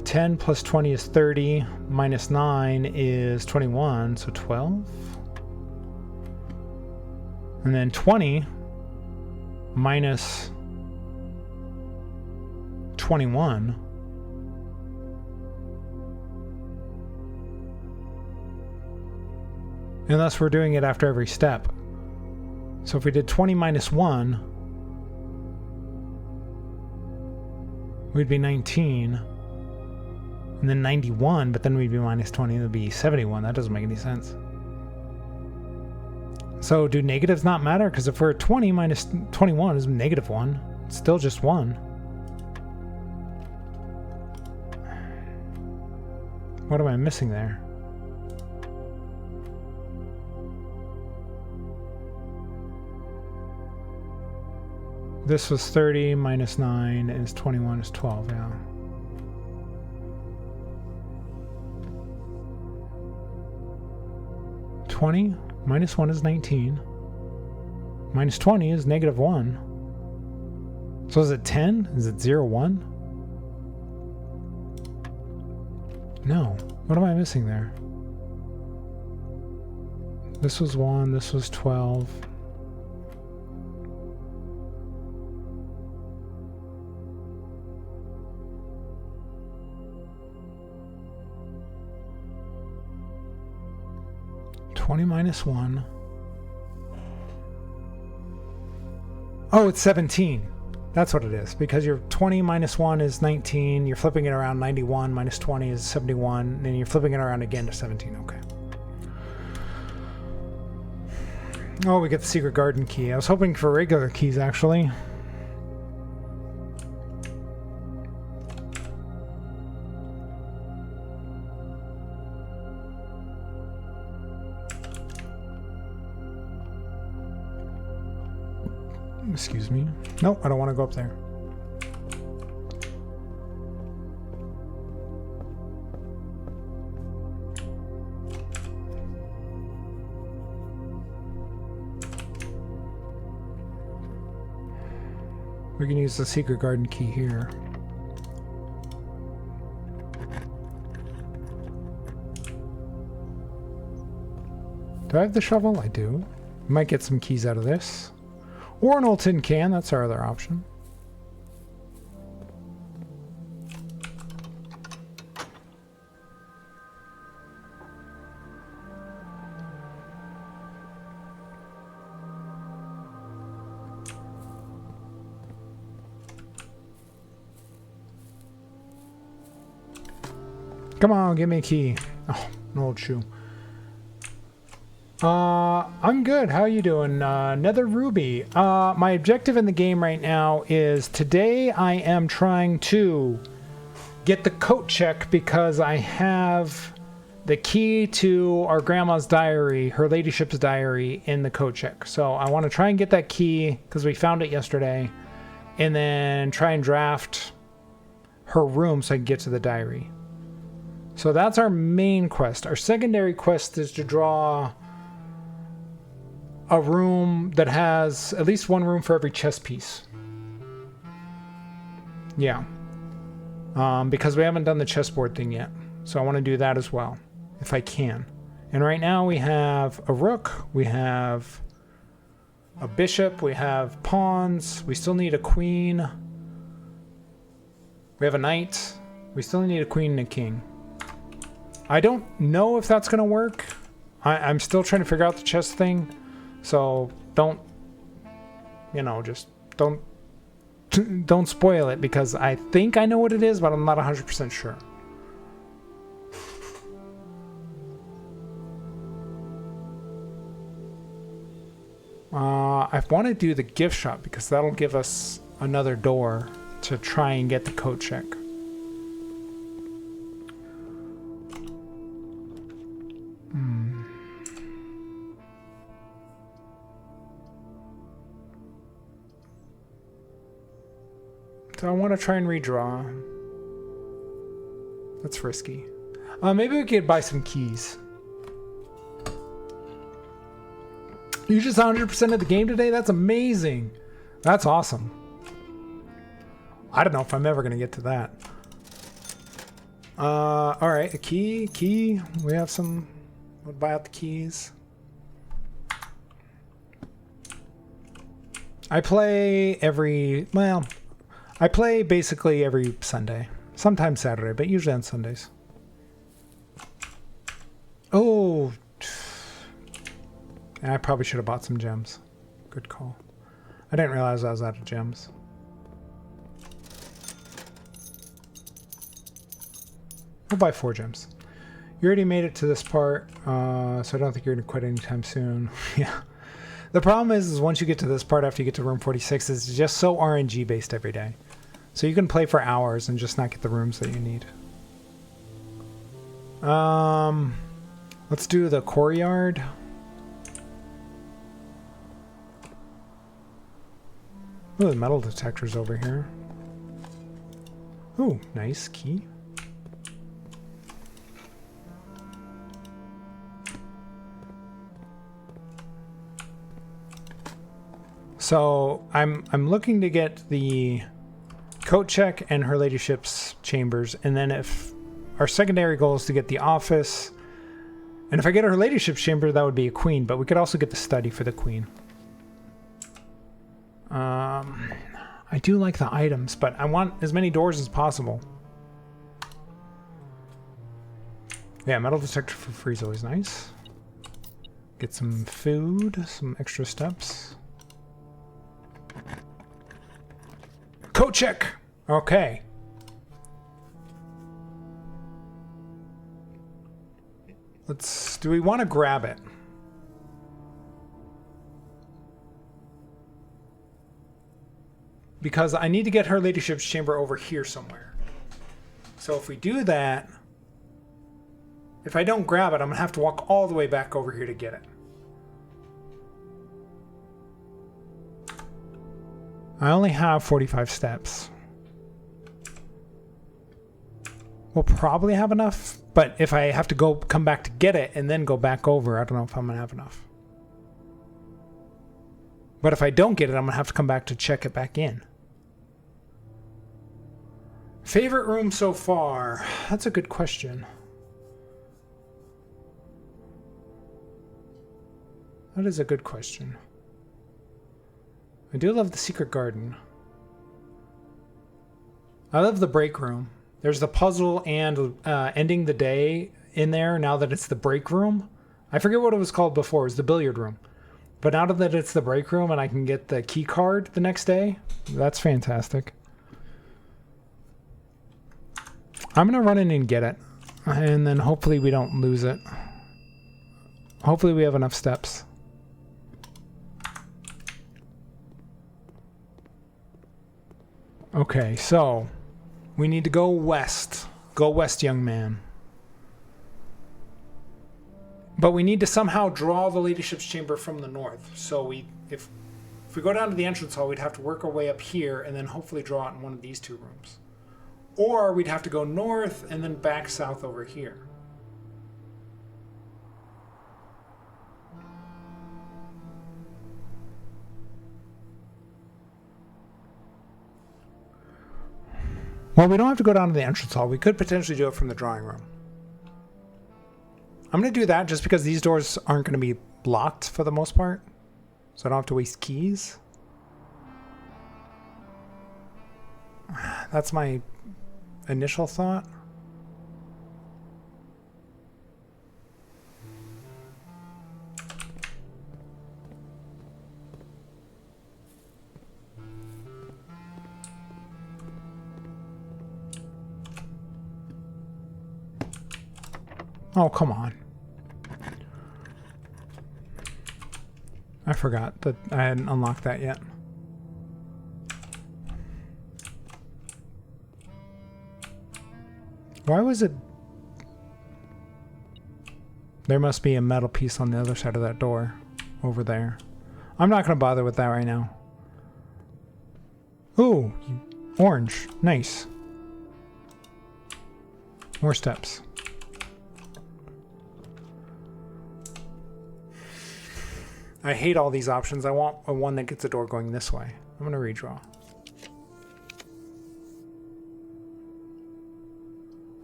10 plus 20 is 30, minus 9 is 21, so 12. And then 20 minus 21 unless we're doing it after every step. So if we did 20 minus 1, we'd be 19, and then 91, but then we'd be minus 20, that would be 71. That doesn't make any sense. So do negatives not matter? Because if we're 20 minus 21 is negative 1. It's still just 1. What am I missing there? This was 30 minus 9 is 21 is 12, yeah. $20 minus 1 is 19. Minus 20 is negative 1. So is it 10? Is it 0, 1? No. What am I missing there? This was 1, this was 12. $20 minus 1. Oh, it's 17. That's what it is. Because your 20 minus 1 is 19. You're flipping it around. 91 minus 20 is 71. And you're flipping it around again to 17. Okay. Oh, we get the secret garden key. I was hoping for regular keys, actually. Excuse me. Nope, I don't want to go up there. We can use the secret garden key here. Do I have the shovel? I do. Might get some keys out of this. Or an old tin can, that's our other option. Come on, give me a key. Oh, an old shoe. I'm good. How are you doing? Nether Ruby. My objective in the game right now is today I am trying to get the coat check because I have the key to our grandma's diary, her ladyship's diary, in the coat check. So I want to try and get that key because we found it yesterday and then try and draft her room so I can get to the diary. So that's our main quest. Our secondary quest is to draw a room that has at least one room for every chess piece. Yeah. Because we haven't done the chessboard thing yet. So I want to do that as well, if I can. And right now we have a rook, we have a bishop, we have pawns, we still need a queen. We have a knight. We still need a queen and a king. I don't know if that's going to work. I'm still trying to figure out the chess thing. So don't, you know, just don't spoil it, because I think I know what it is, but I'm not 100% sure. I want to do the gift shop because that'll give us another door to try and get the coat check. So I want to try and redraw. That's risky. Maybe we could buy some keys. You just 100% of the game today? That's amazing. That's awesome. I don't know if I'm ever going to get to that. All right, a key. We have some. We'll buy out the keys. I play I play basically every Sunday. Sometimes Saturday, but usually on Sundays. Oh. I probably should have bought some gems. Good call. I didn't realize I was out of gems. We'll buy 4 gems. You already made it to this part, so I don't think you're going to quit anytime soon. Yeah. The problem is once you get to this part, after you get to room 46, it's just so RNG based every day. So you can play for hours and just not get the rooms that you need. Let's do the courtyard. Oh, the metal detector's over here. Oh, nice key. So I'm looking to get the coat check and her ladyship's chambers, and then if our secondary goal is to get the office, and if I get her ladyship's chamber, that would be a queen, but we could also get the study for the queen. I do like the items, but I want as many doors as possible. Yeah, metal detector for free is always nice. Get some food, some extra steps. Coat check! Okay. Do we want to grab it? Because I need to get her ladyship's chamber over here somewhere. So if we do that, if I don't grab it, I'm going to have to walk all the way back over here to get it. I only have 45 steps. We'll probably have enough, but if I have to come back to get it and then go back over, I don't know if I'm going to have enough. But if I don't get it, I'm going to have to come back to check it back in. Favorite room so far? That's a good question. That is a good question. I do love the secret garden. I love the break room. There's the puzzle and ending the day in there now that it's the break room. I forget what it was called before. It was the billiard room. But now that it's the break room and I can get the key card the next day, that's fantastic. I'm going to run in and get it. And then hopefully we don't lose it. Hopefully we have enough steps. Okay, so we need to go west. Go west, young man. But we need to somehow draw the ladyship's chamber from the north. So if we go down to the entrance hall, we'd have to work our way up here and then hopefully draw it in one of these 2 rooms. Or we'd have to go north and then back south over here. Well, we don't have to go down to the entrance hall. We could potentially do it from the drawing room. I'm going to do that just because these doors aren't going to be locked for the most part. So I don't have to waste keys. That's my initial thought. Oh, come on. I forgot that I hadn't unlocked that yet. Why was it... There must be a metal piece on the other side of that door. Over there. I'm not going to bother with that right now. Ooh, orange. Nice. More steps. I hate all these options. I want a one that gets the door going this way. I'm going to redraw.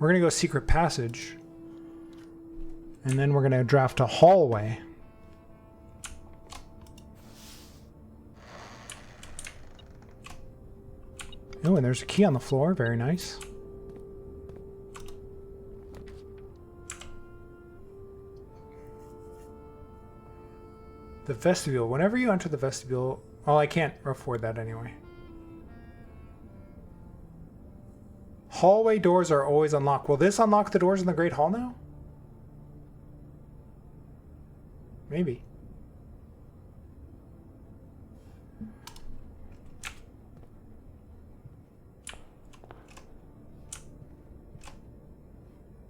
We're going to go secret passage. And then we're going to draft a hallway. Oh, and there's a key on the floor. Very nice. The vestibule. Whenever you enter the vestibule... Oh, I can't afford that anyway. Hallway doors are always unlocked. Will this unlock the doors in the Great Hall now? Maybe.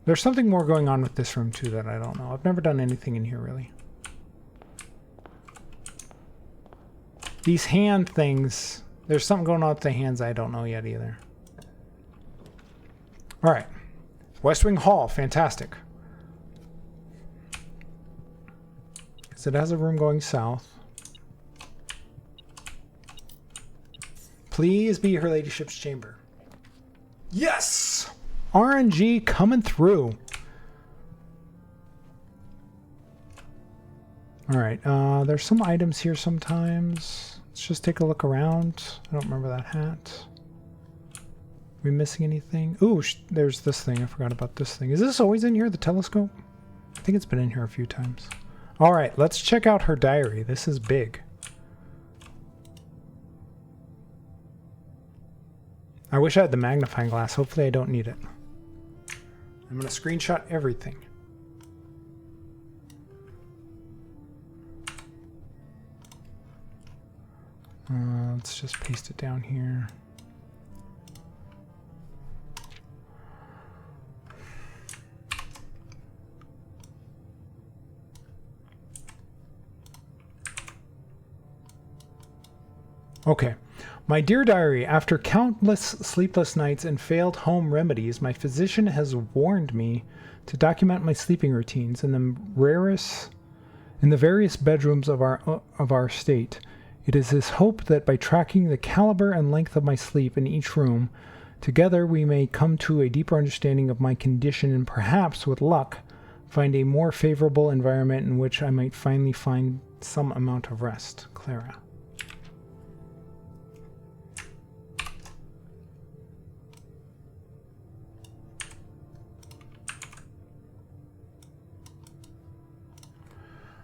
There's something more going on with this room too that I don't know. I've never done anything in here really. These hand things, there's something going on with the hands I don't know yet either. All right. West Wing Hall, fantastic. So it has a room going south. Please be Her Ladyship's chamber. Yes! RNG coming through. All right, there's some items here sometimes. Let's just take a look around. I don't remember that hat. Are we missing anything? Ooh, there's this thing. I forgot about this thing. Is this always in here, the telescope? I think it's been in here a few times. All right, let's check out her diary. This is big. I wish I had the magnifying glass. Hopefully I don't need it. I'm going to screenshot everything. Let's just paste it down here. Okay. My dear diary, after countless sleepless nights and failed home remedies, my physician has warned me to document my sleeping routines in the various bedrooms of our state. It is his hope that by tracking the caliber and length of my sleep in each room, together we may come to a deeper understanding of my condition and perhaps, with luck, find a more favorable environment in which I might finally find some amount of rest. Clara.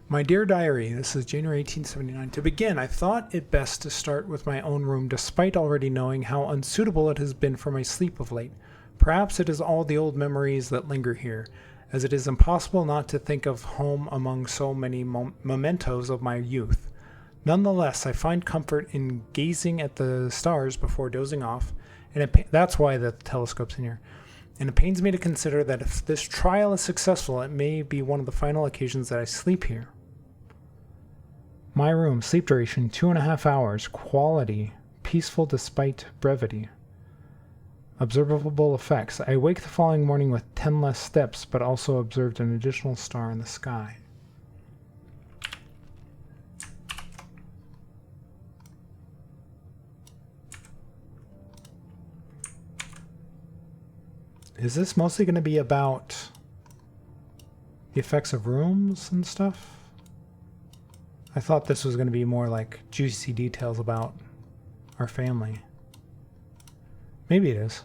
My dear diary, this is January 1879. To begin, I thought it best to start with my own room, despite already knowing how unsuitable it has been for my sleep of late. Perhaps it is all the old memories that linger here, as it is impossible not to think of home among so many mementos of my youth. Nonetheless, I find comfort in gazing at the stars before dozing off, and that's why the telescope's in here. And it pains me to consider that if this trial is successful, it may be one of the final occasions that I sleep here. My room, sleep duration 2.5 hours, quality, peaceful despite brevity. Observable effects. I wake the following morning with 10 less steps, but also observed an additional star in the sky. Is this mostly going to be about the effects of rooms and stuff? I thought this was going to be more like juicy details about our family. Maybe it is.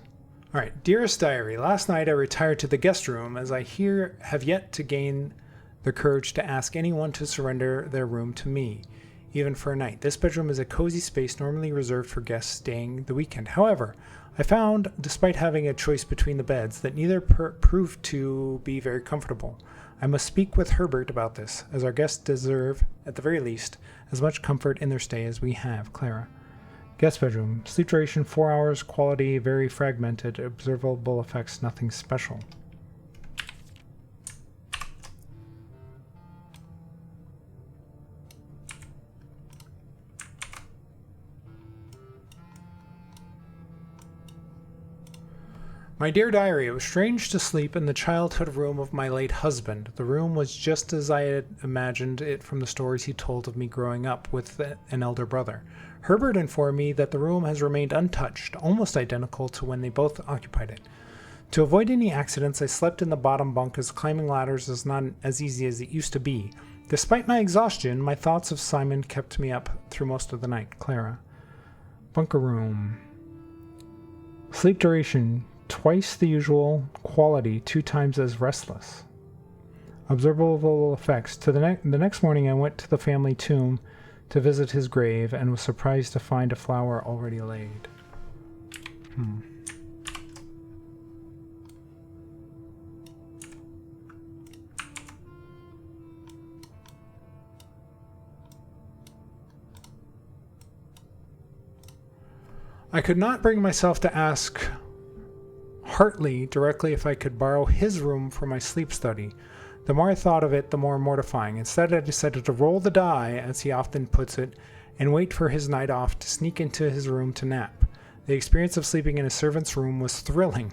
All right, dearest diary. Last night I retired to the guest room as I here have yet to gain the courage to ask anyone to surrender their room to me, even for a night. This bedroom is a cozy space normally reserved for guests staying the weekend. However, I found, despite having a choice between the beds, that neither proved to be very comfortable. I must speak with Herbert about this, as our guests deserve, at the very least, as much comfort in their stay as we have. Clara. Guest bedroom. Sleep duration 4 hours. Quality very fragmented. Observable effects nothing special. My dear diary, it was strange to sleep in the childhood room of my late husband. The room was just as I had imagined it from the stories he told of me growing up with an elder brother. Herbert informed me that the room has remained untouched, almost identical to when they both occupied it. To avoid any accidents, I slept in the bottom bunk as climbing ladders is not as easy as it used to be. Despite my exhaustion, my thoughts of Simon kept me up through most of the night. Clara. Bunker room. Sleep duration, twice the usual. Quality, 2 times as restless. Observable effects. The next morning I went to the family tomb to visit his grave and was surprised to find a flower already laid. I could not bring myself to ask Hartley directly if I could borrow his room for my sleep study. The more I thought of it, the more mortifying. Instead, I decided to roll the die, as he often puts it, and wait for his night off to sneak into his room to nap. The experience of sleeping in a servant's room was thrilling,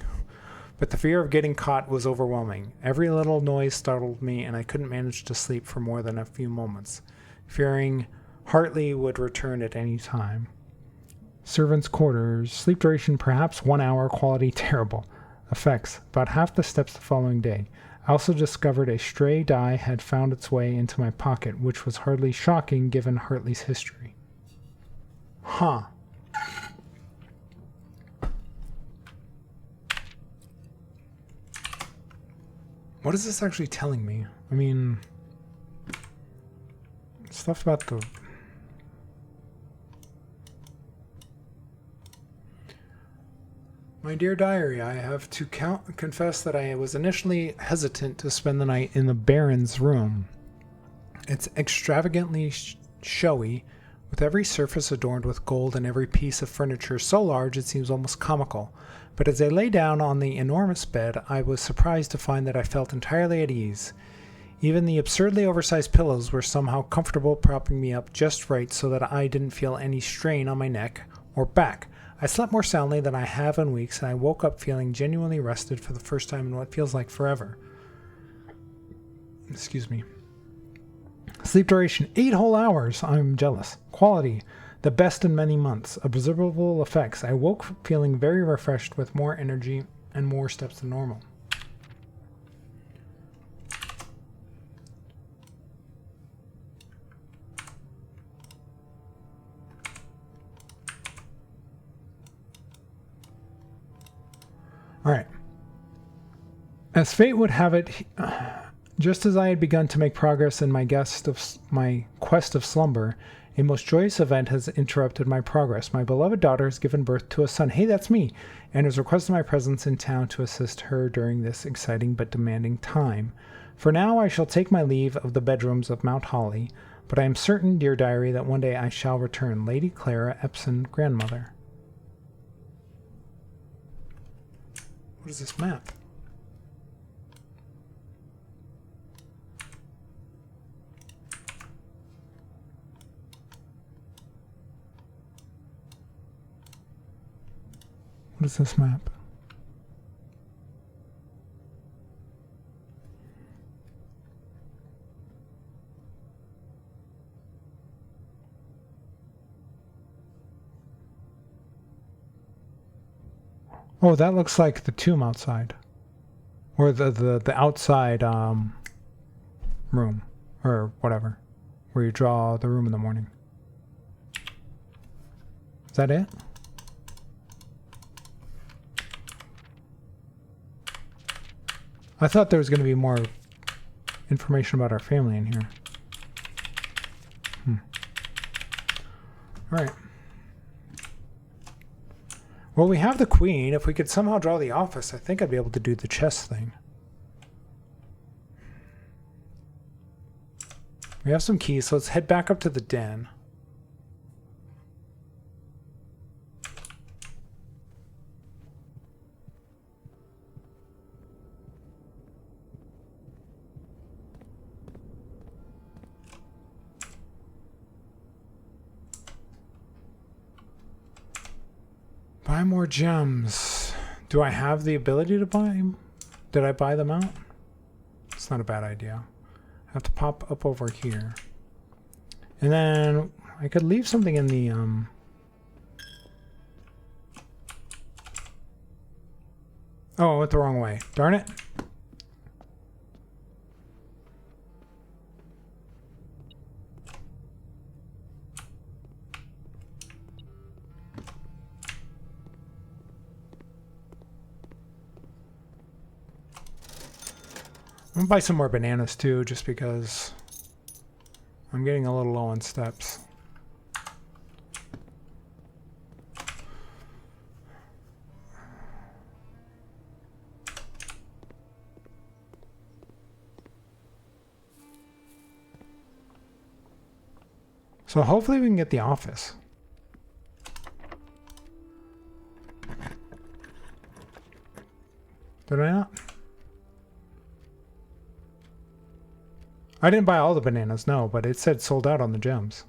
but the fear of getting caught was overwhelming. Every little noise startled me, and I couldn't manage to sleep for more than a few moments, fearing Hartley would return at any time. Servants' quarters. Sleep duration perhaps 1 hour. Quality terrible. Effects. About half the steps the following day. I also discovered a stray die had found its way into my pocket, which was hardly shocking given Hartley's history. Huh. What is this actually telling me? I mean, stuff about the... My dear diary, I have to confess that I was initially hesitant to spend the night in the Baron's room. It's extravagantly showy, with every surface adorned with gold and every piece of furniture so large it seems almost comical. But as I lay down on the enormous bed, I was surprised to find that I felt entirely at ease. Even the absurdly oversized pillows were somehow comfortable, propping me up just right so that I didn't feel any strain on my neck or back. I slept more soundly than I have in weeks, and I woke up feeling genuinely rested for the first time in what feels like forever. Excuse me. Sleep duration, 8 whole hours. I'm jealous. Quality, the best in many months. Observable effects. I woke feeling very refreshed with more energy and more steps than normal. All right. As fate would have it, just as I had begun to make progress in my quest of slumber, a most joyous event has interrupted my progress. My beloved daughter has given birth to a son. Hey, that's me! And has requested my presence in town to assist her during this exciting but demanding time. For now, I shall take my leave of the bedrooms of Mount Holly, but I am certain, dear diary, that one day I shall return. Lady Clara Epson, grandmother. What is this map? What is this map? Oh, that looks like the tomb outside. Or the outside room. Or whatever. Where you draw the room in the morning. Is that it? I thought there was going to be more information about our family in here. All right. Well, we have the queen. If we could somehow draw the office, I think I'd be able to do the chess thing. We have some keys, so let's head back up to the den. Buy more gems. Do I have the ability to buy them? Did I buy them out? It's not a bad idea. I have to pop up over here. And then I could leave something in the Oh, I went the wrong way. Darn it. I'm gonna buy some more bananas too, just because I'm getting a little low on steps. So hopefully we can get the office. Did I not? I didn't buy all the bananas, no, but it said sold out on the gems.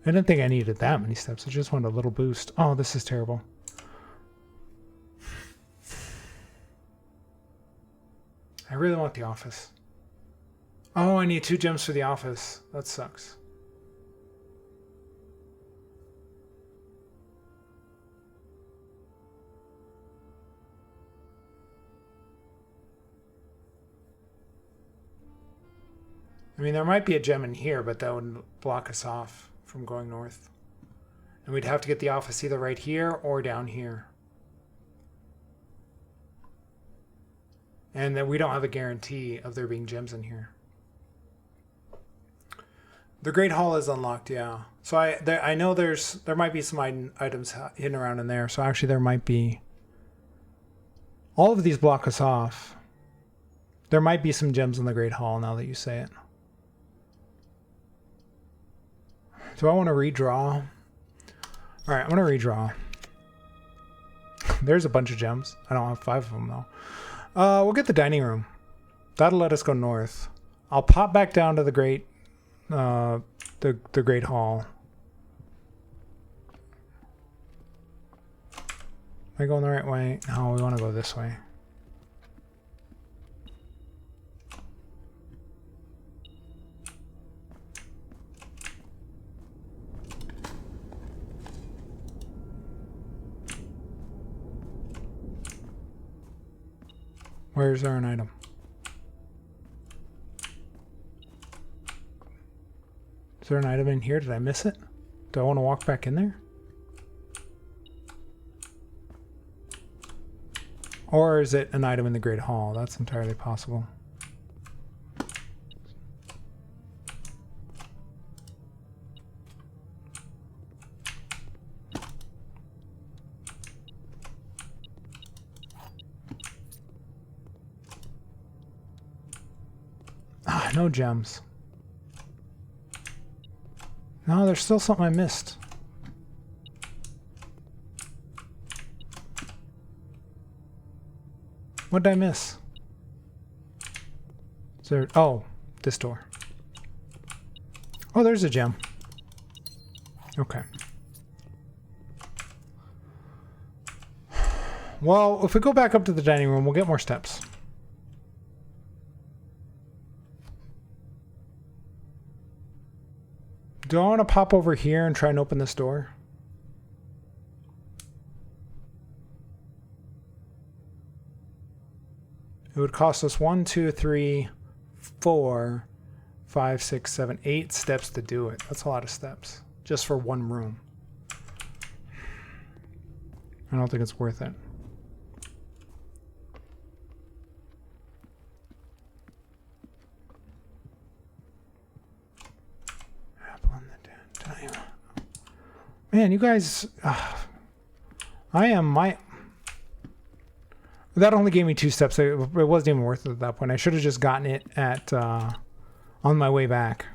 I didn't think I needed that many steps. I just wanted a little boost. Oh, this is terrible. I really want the office. Oh, I need 2 gems for the office. That sucks. I mean, there might be a gem in here, but that would block us off from going north. And we'd have to get the office either right here or down here. And then we don't have a guarantee of there being gems in here. The Great Hall is unlocked, yeah. So I know there might be some items hidden around in there. So actually there might be... All of these block us off. There might be some gems in the Great Hall now that you say it. Do I want to redraw? All right, I'm going to redraw. There's a bunch of gems. I don't have 5 of them, though. We'll get the dining room. That'll let us go north. I'll pop back down to the Great Hall. Am I going the right way? No, we want to go this way. Where's there an item? Is there an item in here? Did I miss it? Do I want to walk back in there? Or is it an item in the Great Hall? That's entirely possible. No gems. No, there's still something I missed. What did I miss? Is there... Oh, this door. Oh, there's a gem. Okay. Well, if we go back up to the dining room, we'll get more steps. Do I want to pop over here and try and open this door? It would cost us 1, 2, 3, 4, 5, 6, 7, 8 steps to do it. That's a lot of steps just for one room. I don't think it's worth it. Apple in the den. Man, you guys... I am my... That only gave me 2 steps. It wasn't even worth it at that point. I should have just gotten it at on my way back.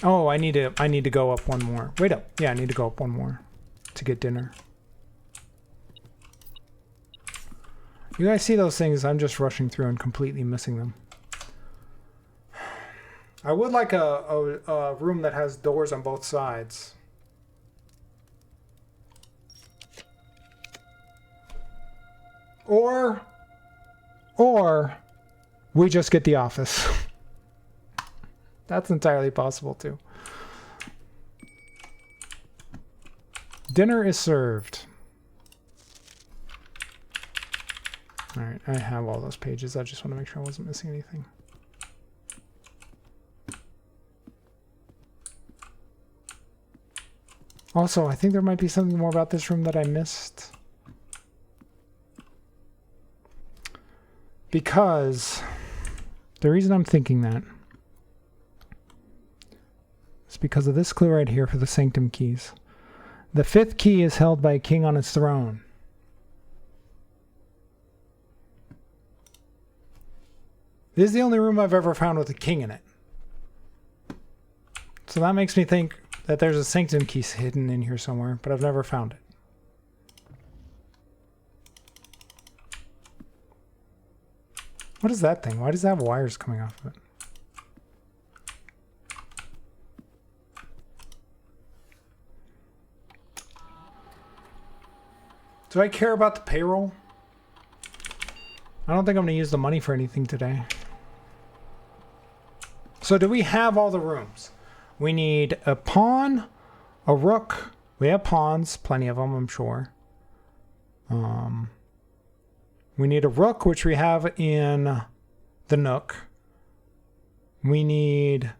Oh, I need to go up one more. Wait up. Yeah, I need to go up one more to get dinner. You guys see those things? I'm just rushing through and completely missing them. I would like a room that has doors on both sides. Or we just get the office. That's entirely possible too. Dinner is served. All right, I have all those pages. I just want to make sure I wasn't missing anything. Also, I think there might be something more about this room that I missed. Because the reason I'm thinking that is because of this clue right here for the sanctum keys. The 5th key is held by a king on his throne. This is the only room I've ever found with a king in it. So that makes me think that there's a sanctum key hidden in here somewhere, but I've never found it. What is that thing? Why does it have wires coming off of it? Do I care about the payroll? I don't think I'm going to use the money for anything today. So do we have all the rooms? We need a pawn, a rook. We have pawns, plenty of them, I'm sure. We need a rook, which we have in the nook. We need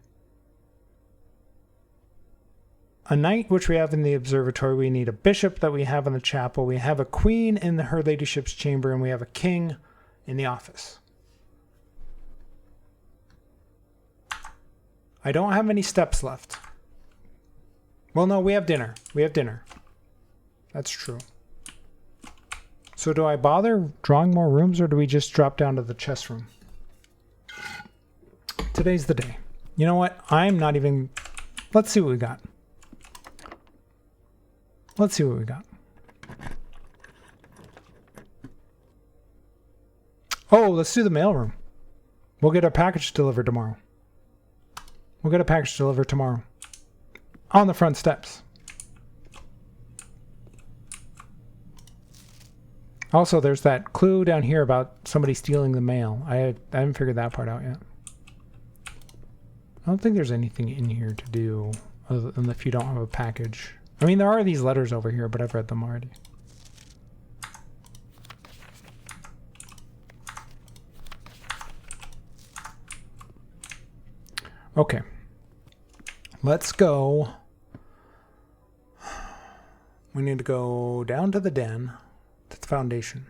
a knight, which we have in the observatory. We need a bishop that we have in the chapel. We have a queen in her ladyship's chamber, and we have a king in the office. I don't have any steps left. Well, no, we have dinner. We have dinner. That's true. So do I bother drawing more rooms, or do we just drop down to the chess room? Today's the day. You know what? I'm not even... Let's see what we got. Let's see what we got. Oh, let's do the mailroom. We'll get a package delivered tomorrow. We'll get a package delivered tomorrow. On the front steps. Also, there's that clue down here about somebody stealing the mail. I haven't figured that part out yet. I don't think there's anything in here to do other than if you don't have a package. I mean, there are these letters over here, but I've read them already. Okay. Let's go. We need to go down to the den. To the foundation.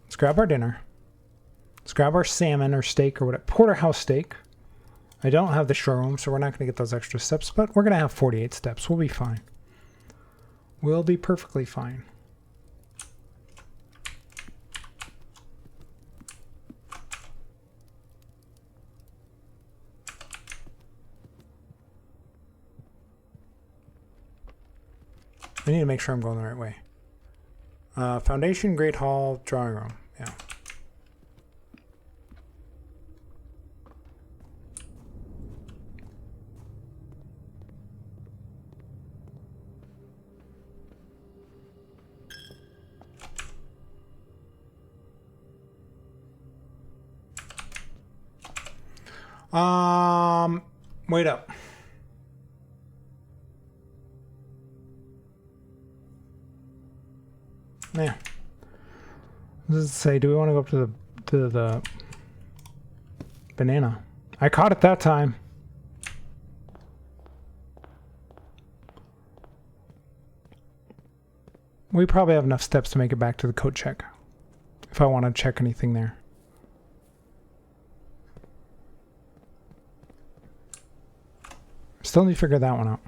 Let's grab our dinner. Let's grab our salmon or steak or whatever. Porterhouse steak. I don't have the showroom, so we're not going to get those extra steps, but we're going to have 48 steps. We'll be fine. We'll be perfectly fine. I need to make sure I'm going the right way. Foundation, Great Hall, Drawing Room. Yeah. Wait up. Yeah. Does it say, do we want to go up to the banana? I caught it that time. we probably have enough steps to make it back to the coat check. If I want to check anything there. Still need to figure that one out.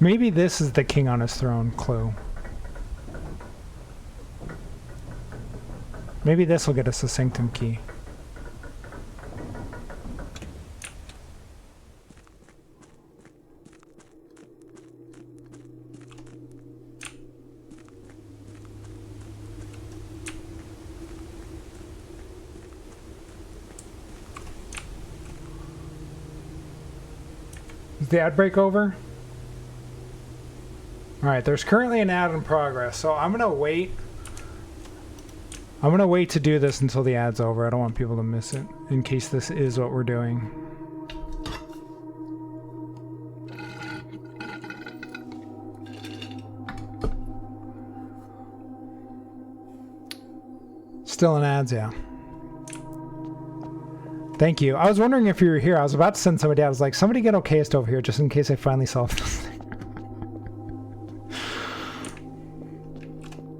Maybe this is the king on his throne clue. Maybe this will get us a sanctum key. Is the ad break over? Alright, there's currently an ad in progress, so I'm gonna wait. I'm gonna wait to do this until the ad's over. I don't want people to miss it, in case this is what we're doing. Still in ads, yeah. Thank you. I was wondering if you were here. I was about to send somebody. I was like, somebody get okayest over here just in case I finally solve this thing.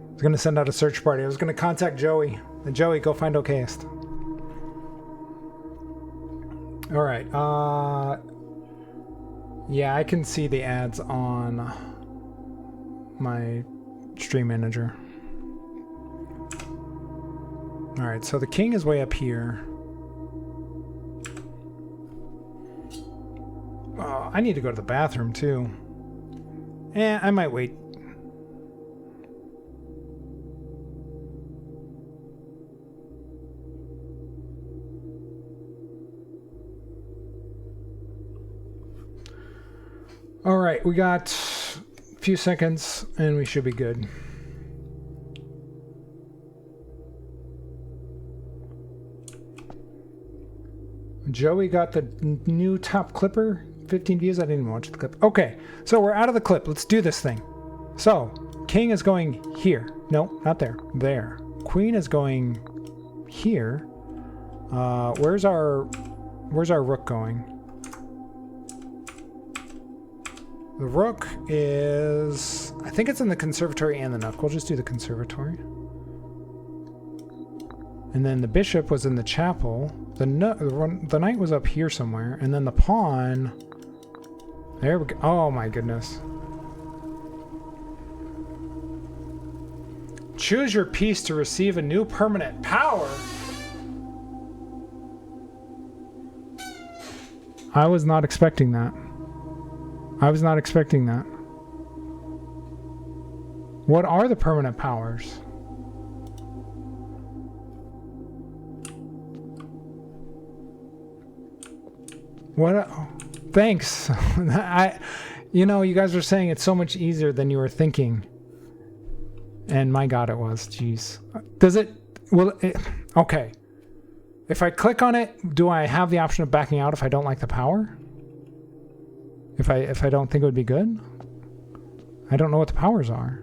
I was going to send out a search party. I was going to contact Joey. And Joey, go find okayest. All right. Yeah, I can see the ads on my stream manager. All right, so the king is way up here. Oh, I need to go to the bathroom too. I might wait. All right, we got a few seconds and we should be good. Joey got the new top clipper. 15 views. I didn't even watch the clip. Okay, so we're out of the clip. Let's do this thing. So, king is going here. No, not there. There. Queen is going here. Where's our rook going? The rook is... I think it's in the conservatory and the nook. We'll just do the conservatory. And then the bishop was in the chapel. The knight was up here somewhere. And then the pawn... There we go. Oh my goodness. Choose your piece to receive a new permanent power. I was not expecting that. I was not expecting that. What are the permanent powers? What? Thanks. You know, you guys were saying it's so much easier than you were thinking. And my God, it was. Jeez. Does it? Well, okay. If I click on it, do I have the option of backing out if I don't like the power? If I don't think it would be good? I don't know what the powers are.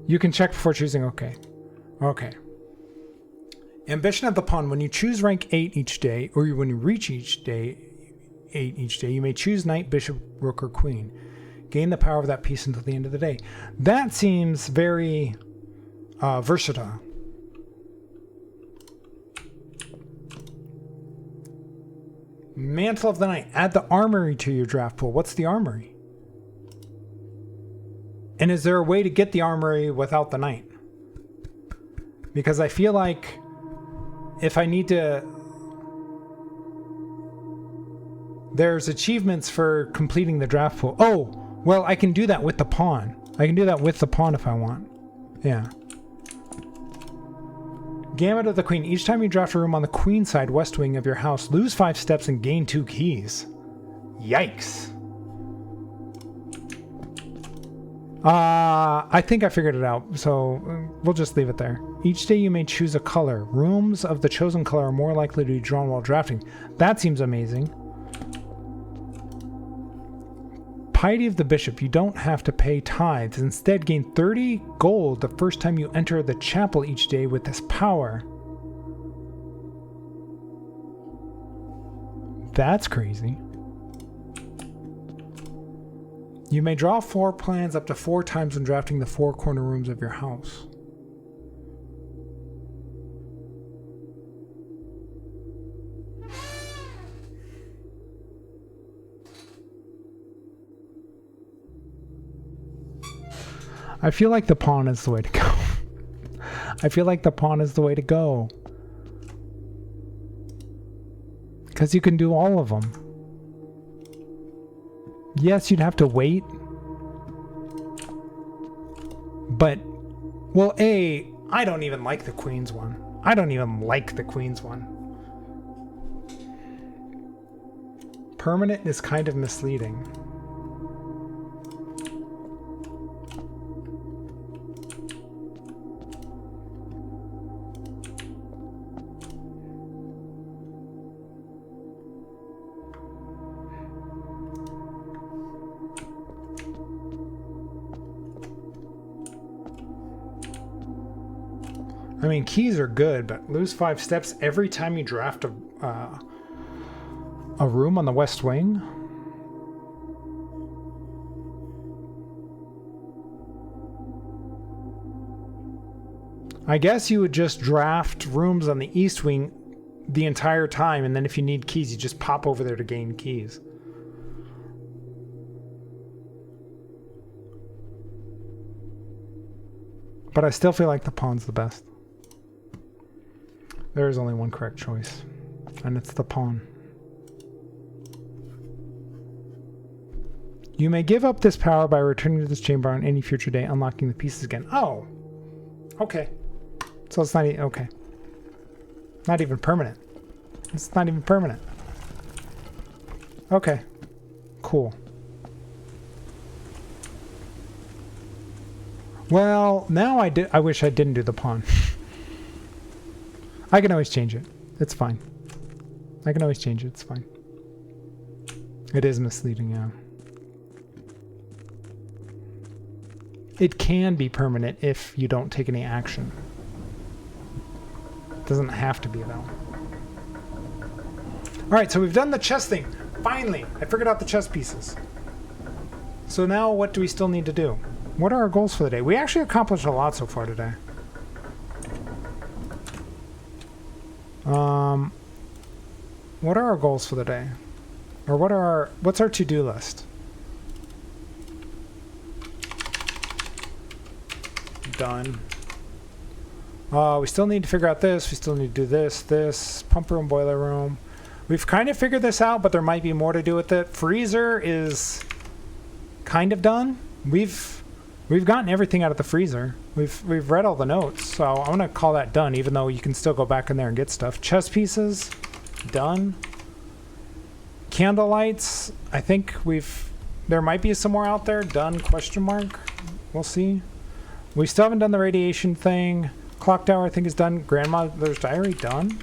You can check before choosing. Okay. Okay. Ambition of the pawn. When you choose rank 8 each day, or when you reach 8 each day, you may choose knight, bishop, rook, or queen. Gain the power of that piece until the end of the day. That seems very versatile. Mantle of the Knight. Add the armory to your draft pool. What's the armory? And is there a way to get the armory without the knight? Because I feel like if I need to... There's achievements for completing the draft pool. Oh, well, I can do that with the pawn. I can do that with the pawn if I want. Yeah. Gambit of the Queen. Each time you draft a room on the queen side west wing of your house, lose 5 steps and gain 2 keys. Yikes. I think I figured it out, so we'll just leave it there. Each day you may choose a color. Rooms of the chosen color are more likely to be drawn while drafting. That seems amazing. Piety of the Bishop. You don't have to pay tithes. Instead, gain 30 gold the first time you enter the chapel each day with this power. That's crazy. You may draw floor plans up to 4 times when drafting the 4 corner rooms of your house. I feel like the pawn is the way to go. I feel like the pawn is the way to go. Because you can do all of them. Yes, you'd have to wait. But, well, I don't even like the Queen's one. I don't even like the Queen's one. Permanent is kind of misleading. I mean, keys are good, but lose 5 steps every time you draft a room on the west wing? I guess you would just draft rooms on the east wing the entire time, and then if you need keys, you just pop over there to gain keys. But I still feel like the pawn's the best. There is only one correct choice, and it's the pawn. You may give up this power by returning to this chamber on any future day, unlocking the pieces again. Oh, okay. So it's not okay. Not even permanent. It's not even permanent. Okay, cool. Well, now I wish I didn't do the pawn. I can always change it. It's fine. I can always change it. It's fine. It is misleading, yeah. It can be permanent if you don't take any action. It doesn't have to be, though. Alright, so we've done the chess thing. Finally, I figured out the chess pieces. So now what do we still need to do? What are our goals for the day? We actually accomplished a lot so far today. What are our goals for the day? Or what's our to-do list? Done. We still need to figure out this. We still need to do this, pump room, boiler room. We've kind of figured this out, but there might be more to do with it. Freezer is kind of done. We've gotten everything out of the freezer. We've read all the notes, so I'm gonna call that done, even though you can still go back in there and get stuff. Chess pieces, done. Candle lights, I think there might be some more out there. Done, question mark. We'll see. We still haven't done the radiation thing. Clock tower, I think, is done. Grandmother's diary, done.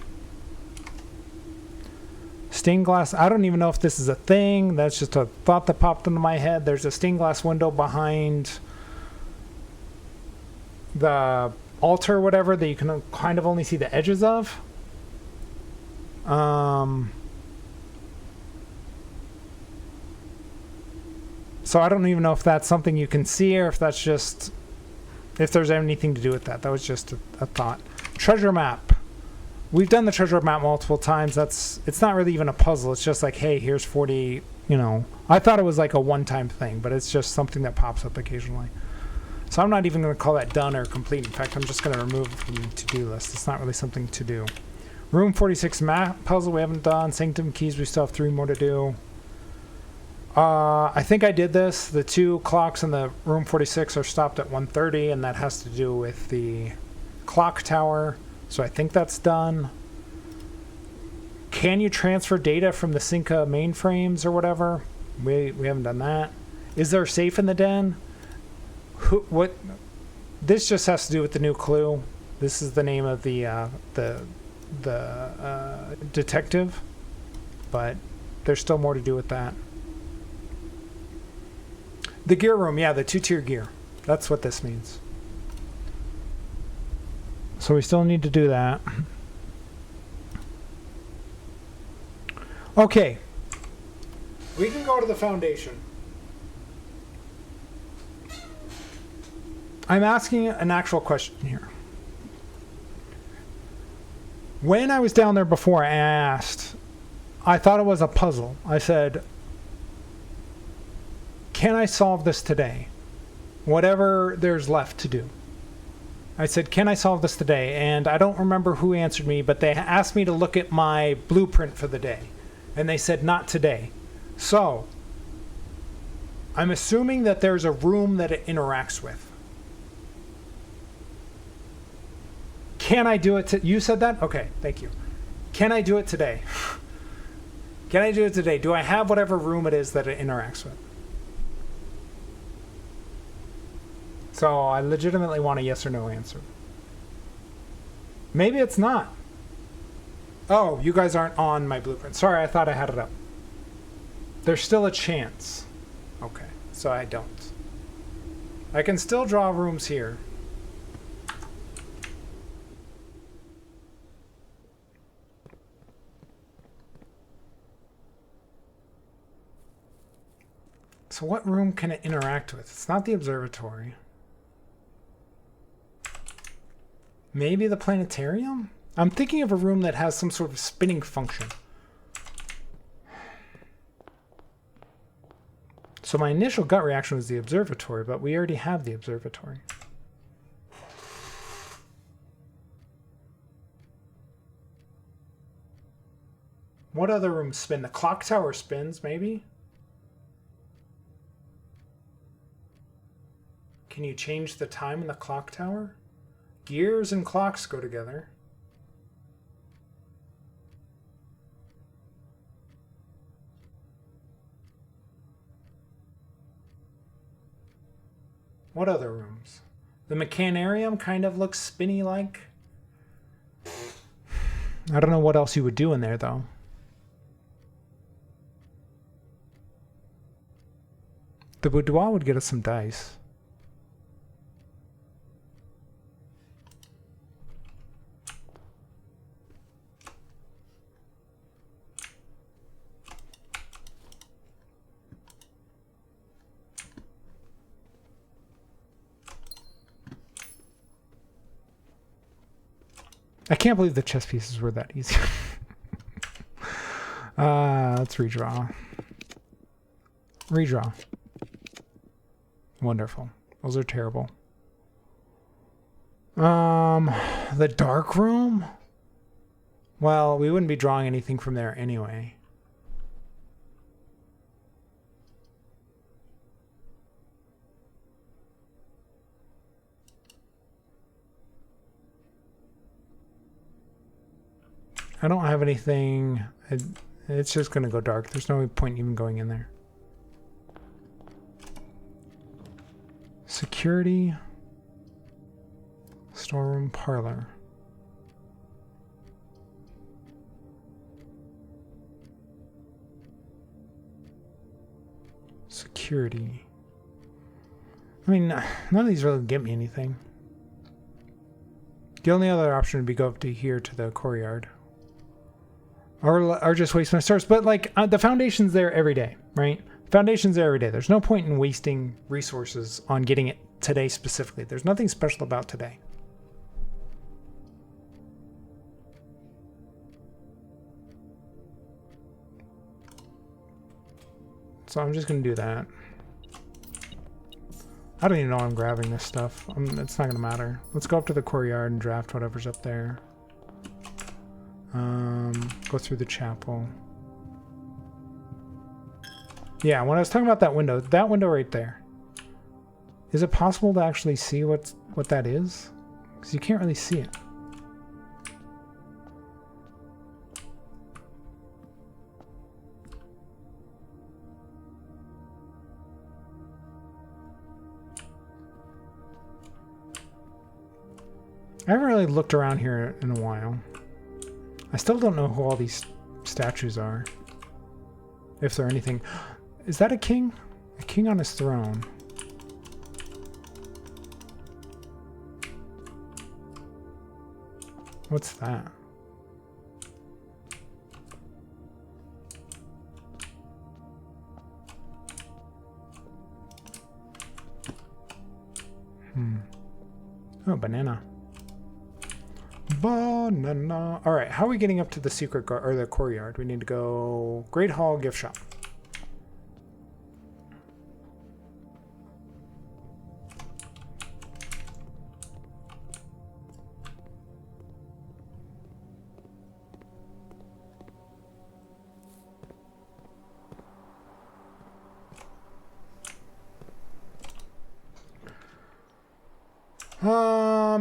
Stained glass, I don't even know if this is a thing. That's just a thought that popped into my head. There's a stained glass window behind the altar or whatever that you can kind of only see the edges of. So I don't even know if that's something you can see or if that's just, if there's anything to do with that. That was just a thought. Treasure map. We've done the treasure map multiple times. It's not really even a puzzle. It's just like, hey, here's 40, you know. I thought it was like a one-time thing, but it's just something that pops up occasionally. So I'm not even going to call that done or complete. In fact, I'm just going to remove it from the to-do list. It's not really something to do. Room 46 map puzzle we haven't done. Sanctum keys, we still have 3 more to do. I think I did this. The 2 clocks in the room 46 are stopped at 1:30, and that has to do with the clock tower. So I think that's done. Can you transfer data from the Cinca mainframes or whatever? We haven't done that. Is there a safe in the den? What? This just has to do with the new clue. This is the name of the detective, but there's still more to do with that. The gear room, yeah, the 2-tier gear. That's what this means. So we still need to do that. Okay. We can go to the Foundation. I'm asking an actual question here. When I was down there before, I asked, I thought it was a puzzle. I said, can I solve this today? Whatever there's left to do. I said, can I solve this today? And I don't remember who answered me, but they asked me to look at my blueprint for the day. And they said, not today. So, I'm assuming that there's a room that it interacts with. Can I do it? You said that? Okay, thank you. Can I do it today? Can I do it today? Do I have whatever room it is that it interacts with? So I legitimately want a yes or no answer. Maybe it's not. Oh, you guys aren't on my blueprint. Sorry, I thought I had it up. There's still a chance. Okay, so I don't. I can still draw rooms here. So what room can it interact with? It's not the observatory. Maybe the planetarium? I'm thinking of a room that has some sort of spinning function. So my initial gut reaction was the observatory, but we already have the observatory. What other rooms spin? The clock tower spins, maybe? Can you change the time in the clock tower? Gears and clocks go together. What other rooms? The Mechanarium kind of looks spinny-like. I don't know what else you would do in there, though. The boudoir would get us some dice. I can't believe the chess pieces were that easy. Let's redraw. Redraw. Wonderful. Those are terrible. The dark room? Well, we wouldn't be drawing anything from there anyway. I don't have anything. It's just going to go dark. There's no point even going in there. Security. Storeroom parlor. Security. I mean, none of these really get me anything. The only other option would be go up to here to the courtyard. Or just waste my stars. But like the foundation's there every day, right? Foundation's there every day. There's no point in wasting resources on getting it today specifically. There's nothing special about today. So I'm just going to do that. I don't even know I'm grabbing this stuff. It's not going to matter. Let's go up to the courtyard and draft whatever's up there. Go through the chapel. Yeah, when I was talking about that window right there. Is it possible to actually see what that is? Because you can't really see it. I haven't really looked around here in a while. I still don't know who all these statues are. If they're anything. Is that a king? A king on his throne. What's that? Oh, banana. Banana. All right, how are we getting up to the secret or the courtyard? We need to go Great Hall gift shop.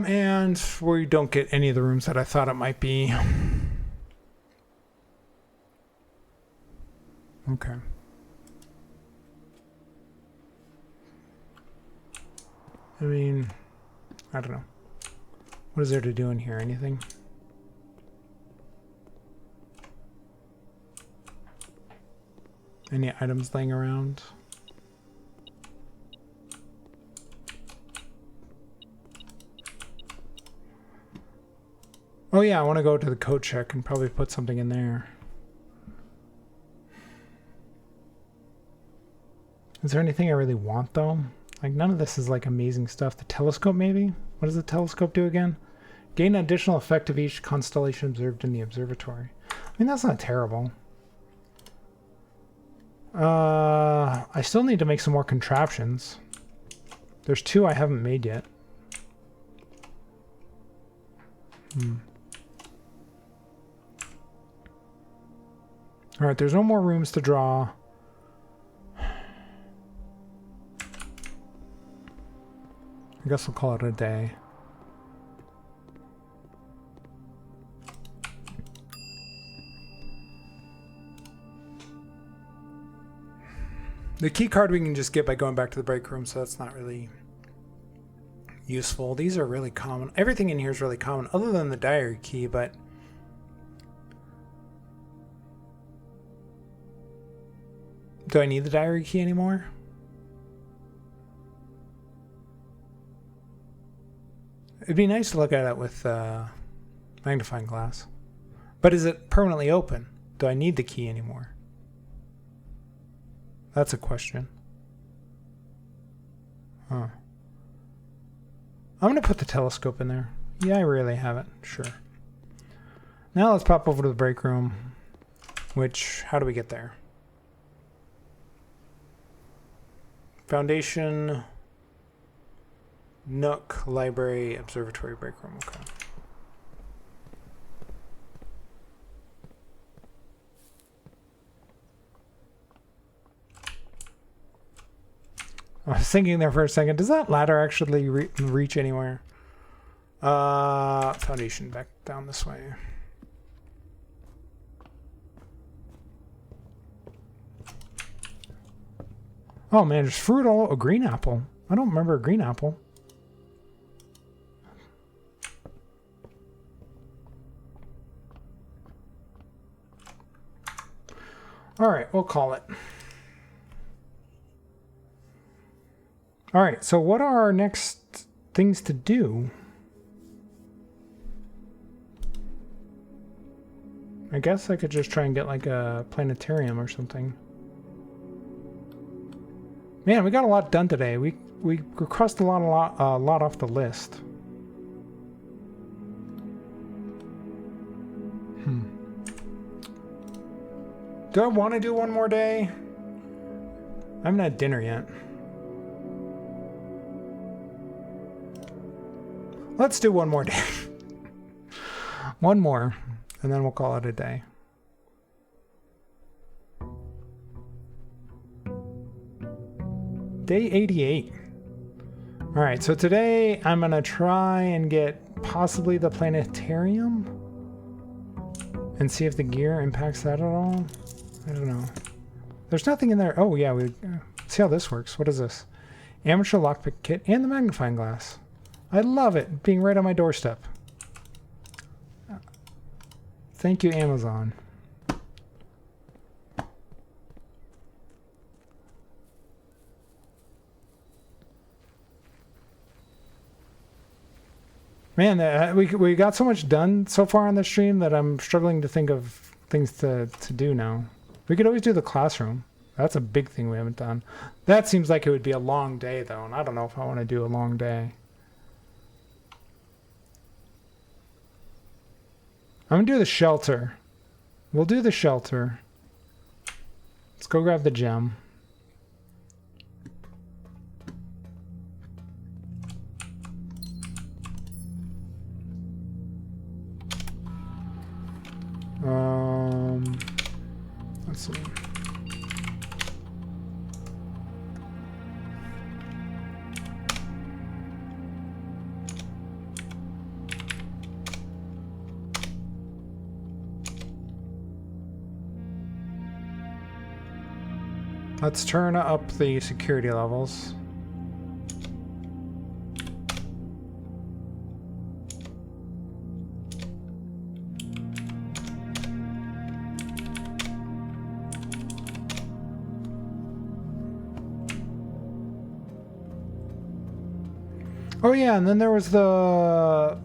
And we don't get any of the rooms that I thought it might be. Okay. I mean, I don't know. What is there to do in here? Anything? Any items laying around? Oh yeah, I want to go to the coat check and probably put something in there. Is there anything I really want though? Like none of this is like amazing stuff. The telescope maybe? What does the telescope do again? Gain an additional effect of each constellation observed in the observatory. I mean, that's not terrible. I still need to make some more contraptions. There's 2 I haven't made yet. All right, there's no more rooms to draw. I guess we'll call it a day. The key card we can just get by going back to the break room, so that's not really useful. These are really common. Everything in here is really common, other than the diary key, but do I need the diary key anymore? It'd be nice to look at it with magnifying glass. But is it permanently open? Do I need the key anymore? That's a question. Huh. I'm going to put the telescope in there. Yeah, I really have it. Sure. Now let's pop over to the break room. Which, how do we get there? Foundation, Nook, Library, Observatory, break room. Okay. I was thinking there for a second, does that ladder actually reach anywhere? Foundation back down this way. Oh man, there's fruit all a green apple. I don't remember a green apple. All right, we'll call it. All right, so what are our next things to do? I guess I could just try and get like a planetarium or something. Man, we got a lot done today. We crossed a lot off the list. Do I want to do one more day? I haven't had dinner yet. Let's do one more day. One more, and then we'll call it a day. Day 88. All right, so today I'm gonna try and get possibly the planetarium and see if the gear impacts that at all. I don't know. There's nothing in there. Oh yeah, we see how this works. What is this? Amateur lockpick kit and the magnifying glass. I love it being right on my doorstep. Thank you, Amazon. Man, we got so much done so far on the stream that I'm struggling to think of things to do now. We could always do the classroom. That's a big thing we haven't done. That seems like it would be a long day, though, and I don't know if I want to do a long day. I'm going to do the shelter. We'll do the shelter. Let's go grab the gem. Let's see. Let's turn up the security levels. Oh yeah, and then there was a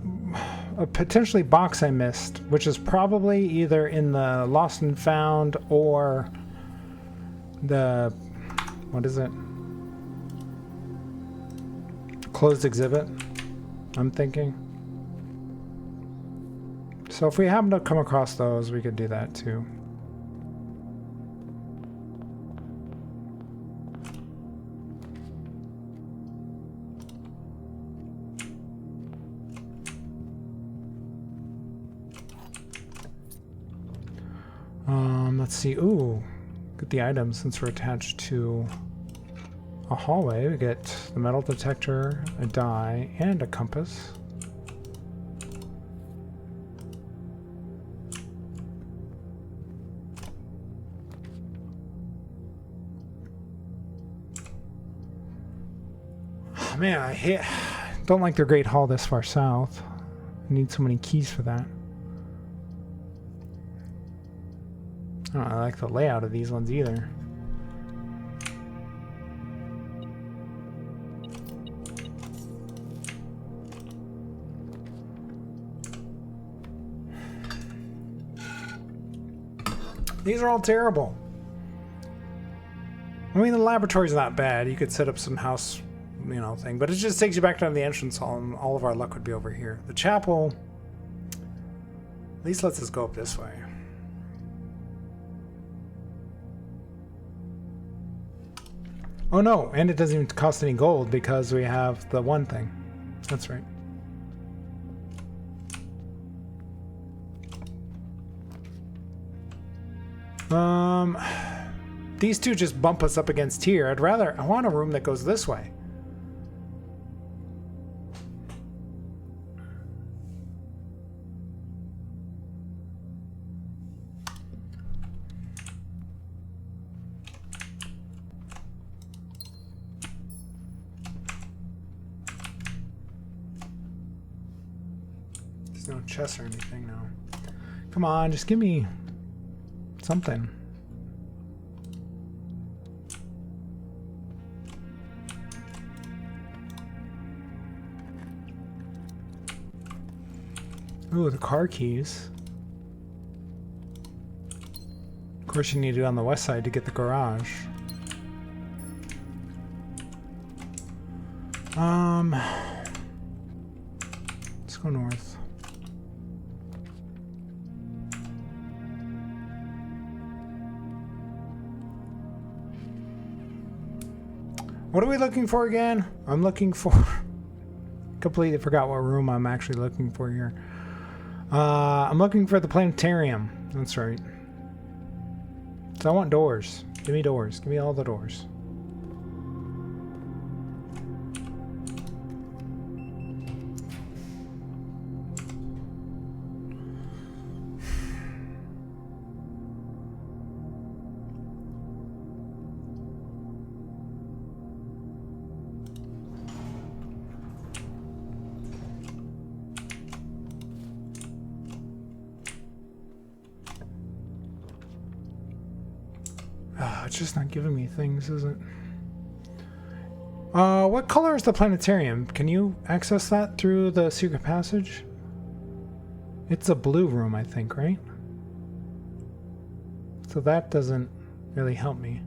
potentially box I missed, which is probably either in the Lost and Found or the, what is it? Closed exhibit, I'm thinking. So if we happen to come across those, we could do that too. Let's see. Ooh, get the items since we're attached to a hallway. We get the metal detector, a die, and a compass. Oh, man, I don't like their Great Hall this far south. I need so many keys for that. I don't like the layout of these ones either. These are all terrible. I mean, the laboratory's not bad. You could set up some house, you know, thing, but it just takes you back down to the entrance hall, and all of our luck would be over here. The chapel at least lets us go up this way. Oh no, and it doesn't even cost any gold because we have the one thing. That's right. These two just bump us up against here. I want a room that goes this way. There's no chest or anything now. Come on, just give me something. Ooh, the car keys. Of course, you need to go on the west side to get the garage. Let's go north. What are we looking for again? I'm looking for... Completely forgot what room I'm actually looking for here. I'm looking for the planetarium. That's right. So I want doors. Give me doors. Give me all the doors. It's just not giving me things, is it? What color is the planetarium? Can you access that through the secret passage? It's a blue room, I think, right? So that doesn't really help me.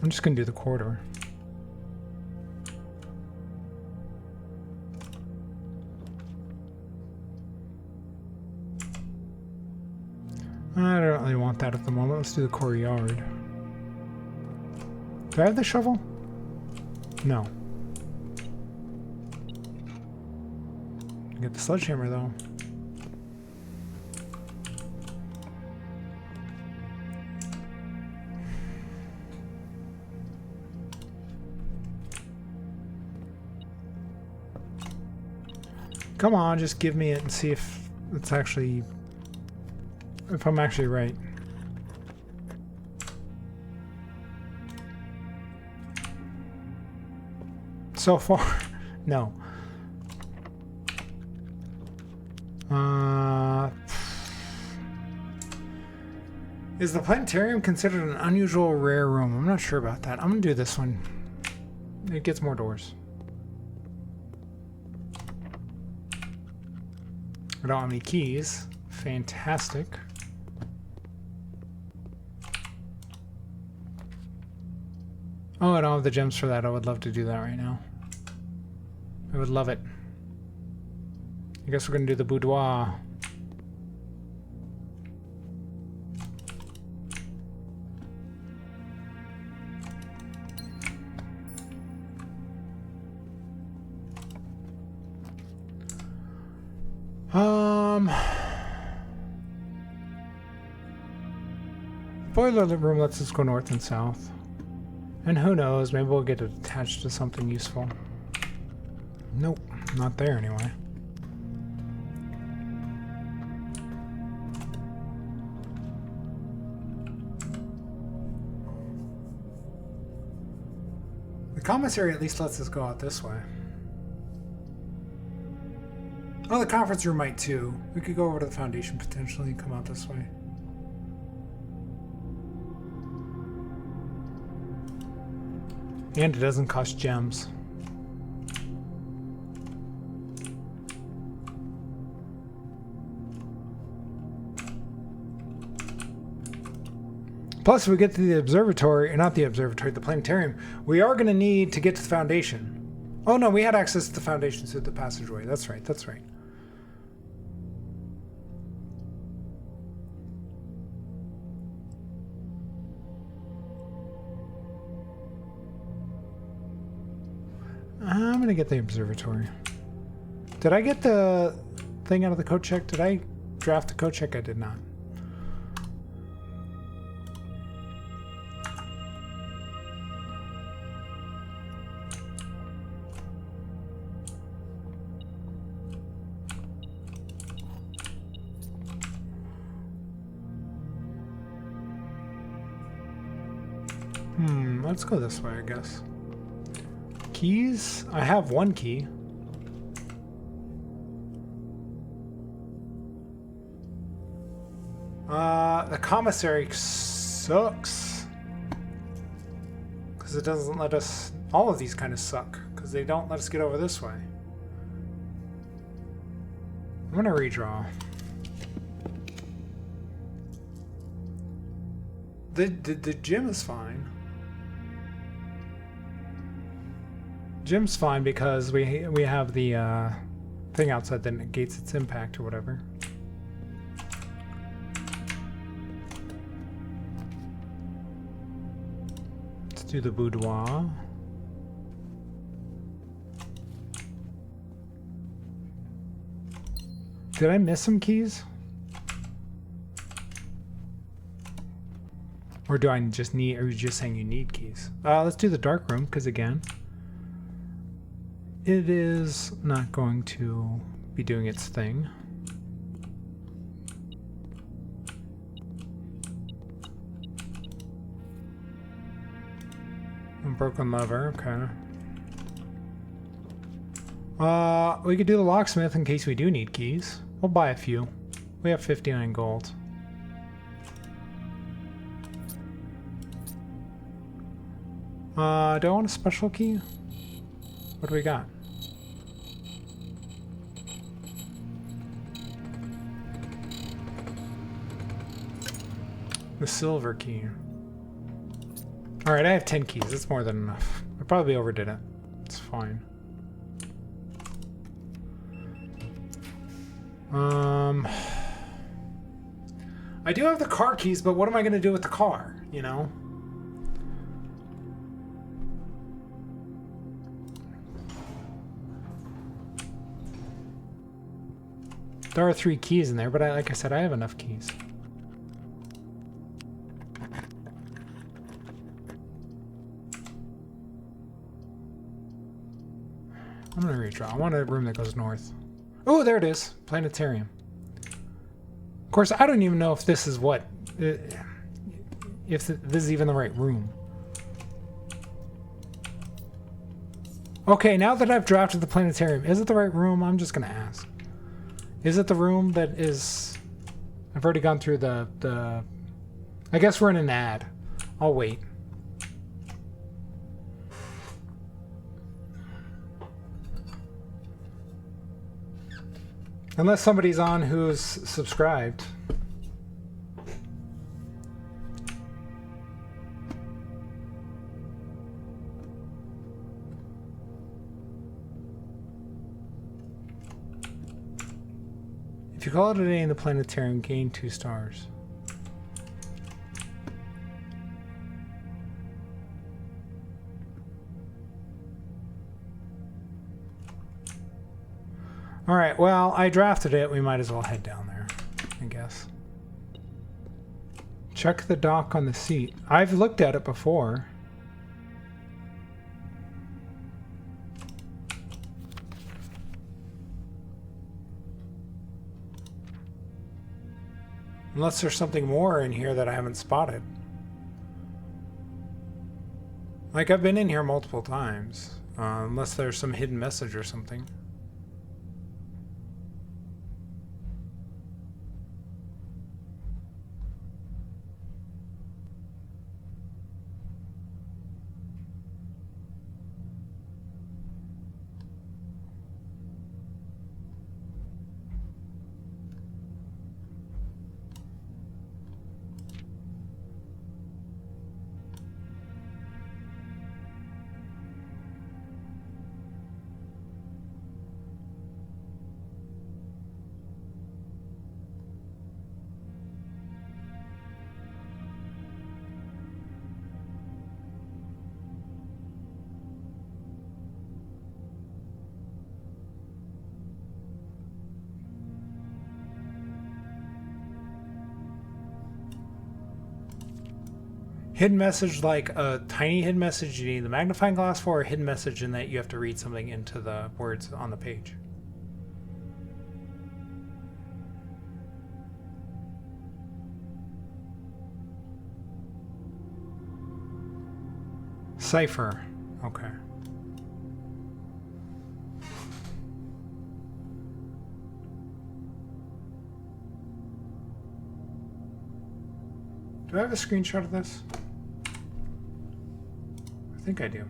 I'm just gonna do the corridor. I don't really want that at the moment. Let's do the courtyard. Do I have the shovel? No. Get the sledgehammer though. Come on, just give me it and see if it's actually, if I'm actually right. So far, no. Is the planetarium considered an unusual rare room? I'm not sure about that. I'm gonna do this one. It gets more doors. I don't have any keys. Fantastic. Oh, I don't have the gems for that. I would love to do that right now. I would love it. I guess we're gonna do the boudoir. Boiler room lets us go north and south. And who knows, maybe we'll get attached to something useful. Nope, not there anyway. The commissary at least lets us go out this way. Oh, the conference room might too. We could go over to the Foundation potentially and come out this way. And it doesn't cost gems. Plus, if we get to the observatory, or not the observatory, the planetarium, we are going to need to get to the Foundation. Oh no, we had access to the Foundation through the passageway. That's right, that's right. I'm gonna get the observatory. Did I get the thing out of the code check? Did I draft the code check? I did not. Let's go this way, I guess. Keys? I have one key. The commissary sucks. Because it doesn't let us... All of these kind of suck. Because they don't let us get over this way. I'm gonna redraw. The gym is fine. Gym's fine because we have the thing outside that negates its impact or whatever. Let's do the boudoir. Did I miss some keys? Or do I just need, are you just saying you need keys? Let's do the dark room, because again, it is not going to be doing its thing. A broken lever, okay. We could do the locksmith in case we do need keys. We'll buy a few. We have 59 gold. Do I want a special key? What do we got? The silver key. Alright, I have 10 keys. That's more than enough. I probably overdid it. It's fine. I do have the car keys, but what am I going to do with the car, you know? There are 3 keys in there, but like I said, I have enough keys. I'm gonna redraw. I want a room that goes north. Oh, there it is. Planetarium. Of course, I don't even know if this is what... if this is even the right room. Okay, now that I've drafted the planetarium, is it the right room? I'm just gonna ask. Is it the room that is... I've already gone through the... I guess we're in an ad. I'll wait. Unless somebody's on who's subscribed. If you call it a day in the planetarium, gain 2 stars. All right, well, I drafted it. We might as well head down there, I guess. Check the dock on the seat. I've looked at it before. Unless there's something more in here that I haven't spotted. Like, I've been in here multiple times. Unless there's some hidden message or something. Hidden message, like a tiny hidden message you need the magnifying glass for, or a hidden message in that you have to read something into the words on the page? Cipher. Okay. Do I have a screenshot of this? I think I do.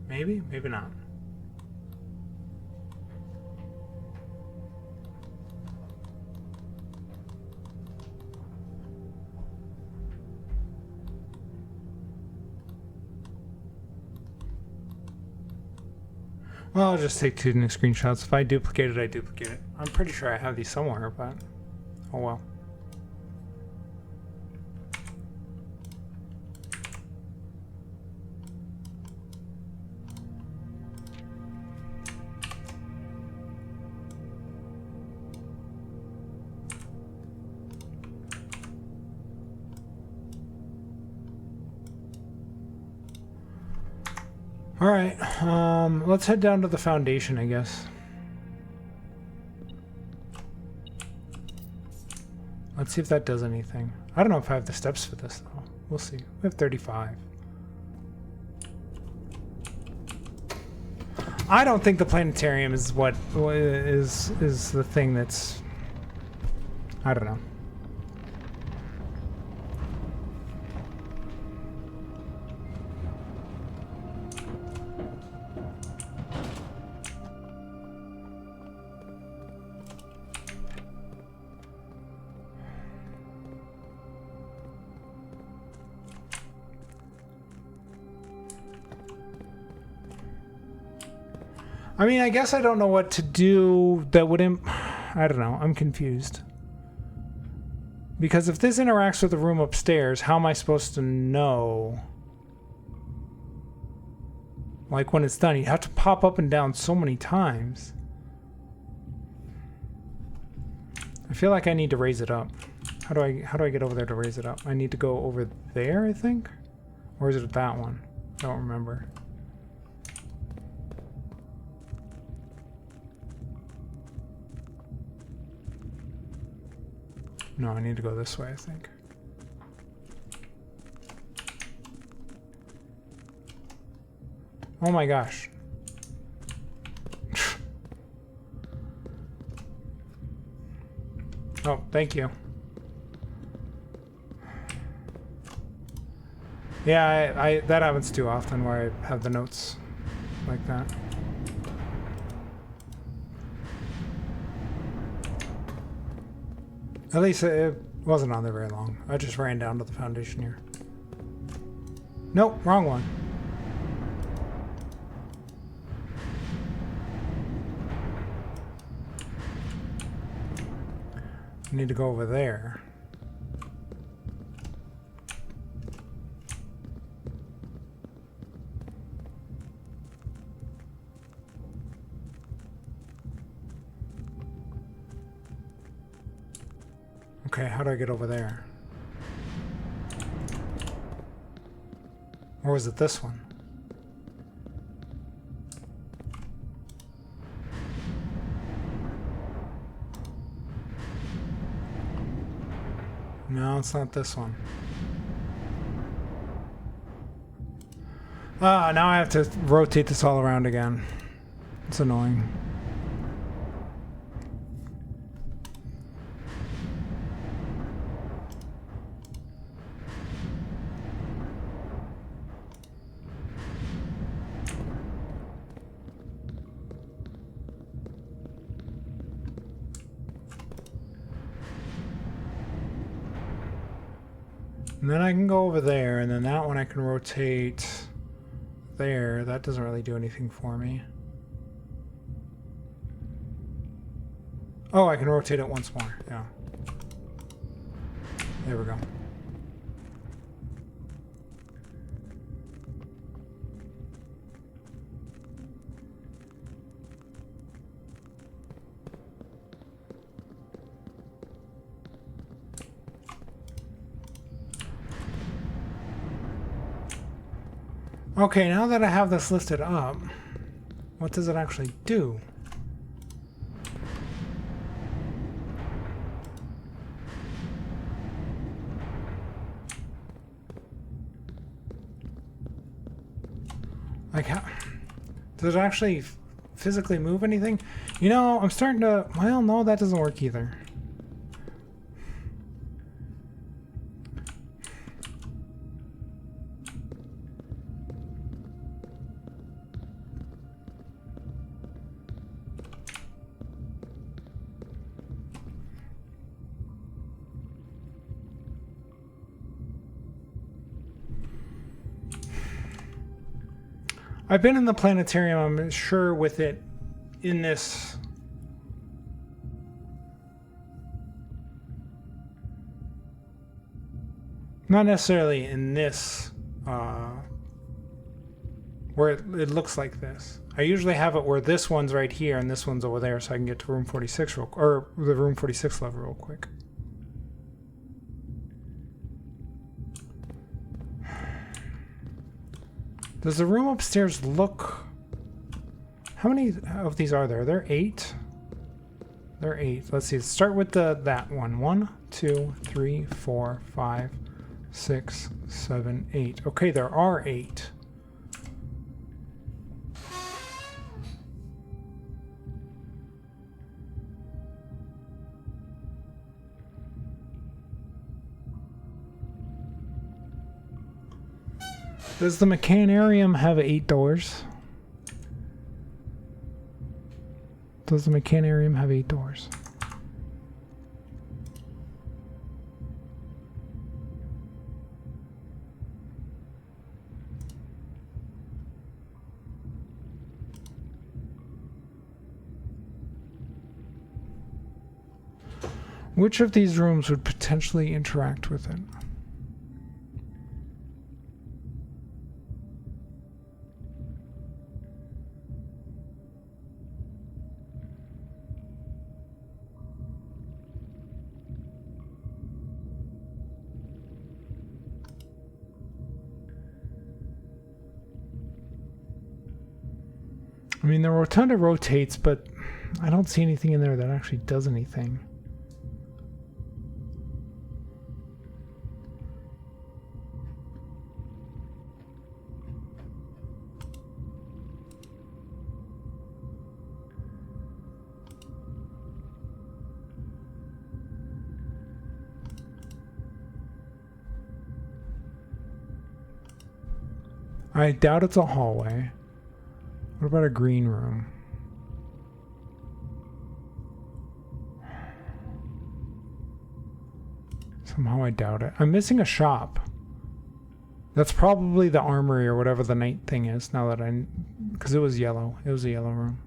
Maybe, maybe not. Well, I'll just take 2 new screenshots. If I duplicate it, I duplicate it. I'm pretty sure I have these somewhere, but oh well. All right, let's head down to the Foundation, I guess. Let's see if that does anything. I don't know if I have the steps for this, though. We'll see. We have 35. I don't think the planetarium is what is the thing that's... I don't know. I mean, I guess I don't know what to do that would I don't know. I'm confused. Because if this interacts with the room upstairs, how am I supposed to know? Like when it's done, you have to pop up and down so many times. I feel like I need to raise it up. How do I get over there to raise it up? I need to go over there, I think? Or is it that one? I don't remember. No, I need to go this way, I think. Oh my gosh. Oh, thank you. Yeah, I that happens too often where I have the notes like that. At least it wasn't on there very long. I just ran down to the foundation here. Nope, wrong one. I need to go over there. Okay, how do I get over there? Or was it this one? No, it's not this one. Ah, now I have to rotate this all around again. It's annoying. And then I can go over there, and then that one I can rotate there. That doesn't really do anything for me. Oh, I can rotate it once more. Yeah. There we go. Okay, now that I have this listed up, what does it actually do? Like, how does it actually physically move anything? You know, I'm starting to... Well, no, that doesn't work either. I've been in the planetarium, I'm sure, with it in this. Not necessarily in this, where it looks like this. I usually have it where this one's right here and this one's over there, so I can get to room 46 or the room 46 level real quick. Does the room upstairs look... How many of these are there? Are there 8? There are 8. Let's see. Let's start with that one. 1, 2, 3, 4, 5, 6, 7, 8. Okay, there are 8. Does the Mechanarium have 8 doors? Does the Mechanarium have 8 doors? Which of these rooms would potentially interact with it? I mean, the rotunda rotates, but I don't see anything in there that actually does anything. I doubt it's a hallway. What about a green room? Somehow I doubt it. I'm missing a shop. That's probably the armory or whatever the night thing is, now that because it was yellow. It was a yellow room.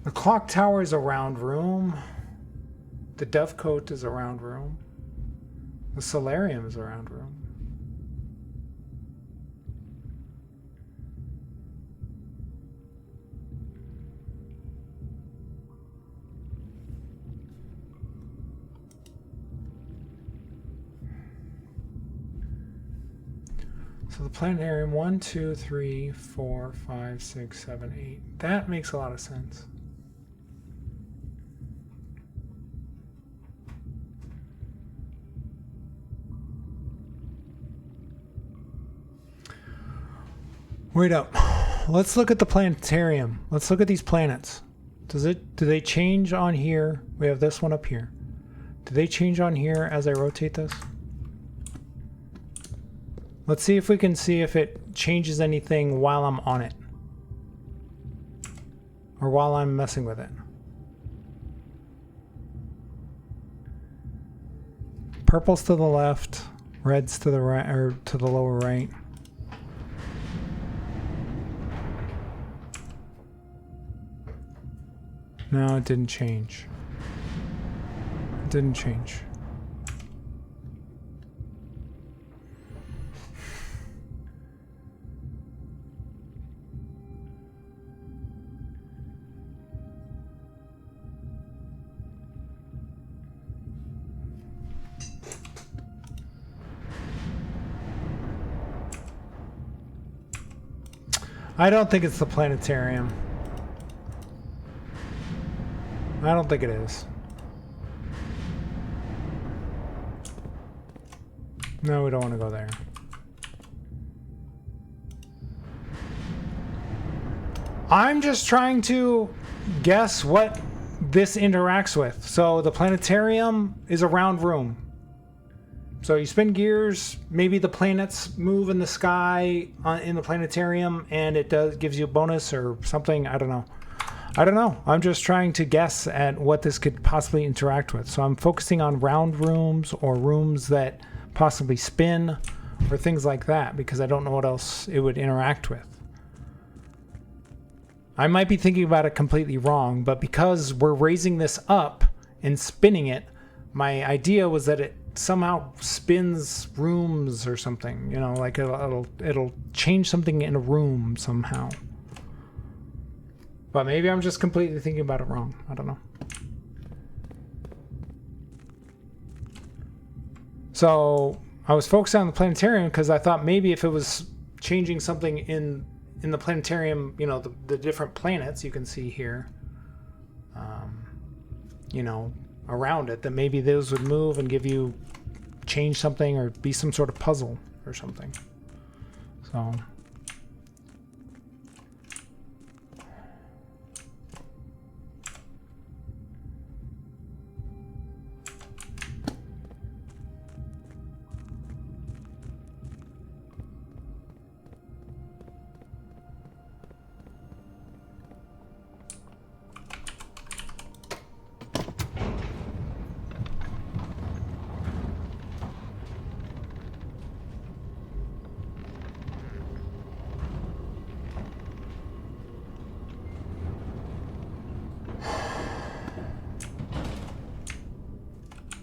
The clock tower is a round room. The Dovecote is a round room. The Solarium is a round room. So the planetarium, 1, 2, 3, 4, 5, 6, 7, 8. That makes a lot of sense. Wait up. Let's look at the planetarium. Let's look at these planets. Do they change on here? We have this one up here. Do they change on here as I rotate this? Let's see if we can see if it changes anything while I'm on it. Or while I'm messing with it. Purple's to the left, red's to the right, or to the lower right. No, it didn't change. It didn't change. I don't think it's the planetarium. I don't think it is. No, we don't want to go there. I'm just trying to guess what this interacts with. So the planetarium is a round room. So you spin gears, maybe the planets move in the sky in the planetarium, and it gives you a bonus or something. I don't know. I'm just trying to guess at what this could possibly interact with. So I'm focusing on round rooms or rooms that possibly spin or things like that because I don't know what else it would interact with. I might be thinking about it completely wrong, but because we're raising this up and spinning it, my idea was that it somehow spins rooms or something, you know, like it'll change something in a room somehow. But maybe I'm just completely thinking about it wrong. I don't know. So I was focused on the planetarium because I thought maybe if it was changing something in the planetarium, you know, the different planets you can see here, you know, around it, that maybe those would move and give you change something or be some sort of puzzle or something. So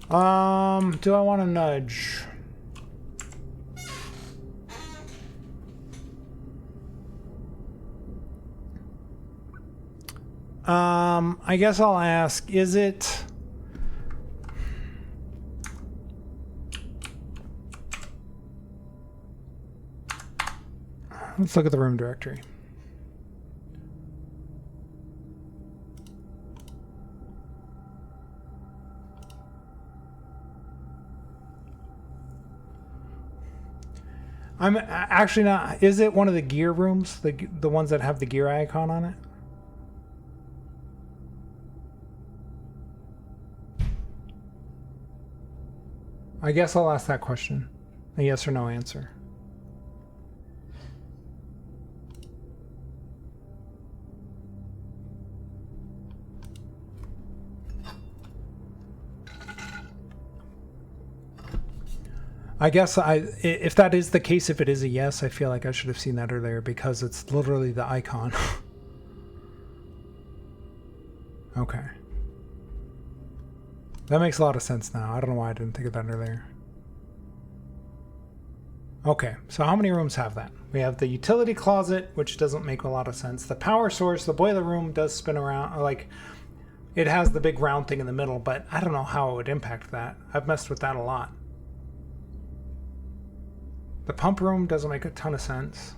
Do I want to nudge? I guess I'll ask, is it... Let's look at the room directory. I'm actually not... Is it one of the gear rooms? The ones that have the gear icon on it? I guess I'll ask that question. A yes or no answer. I guess if that is the case, if it is a yes, I feel like I should have seen that earlier because it's literally the icon. Okay. That makes a lot of sense now. I don't know why I didn't think of that earlier. Okay, so how many rooms have that? We have the utility closet, which doesn't make a lot of sense. The power source, the boiler room does spin around, like it has the big round thing in the middle, but I don't know how it would impact that. I've messed with that a lot. The pump room doesn't make a ton of sense.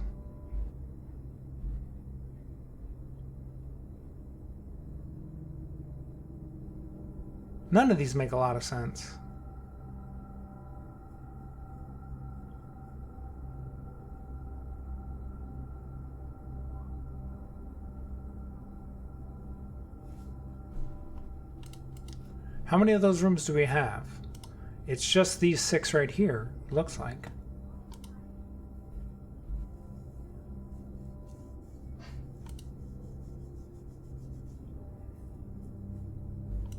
None of these make a lot of sense. How many of those rooms do we have? It's just these 6 right here, it looks like.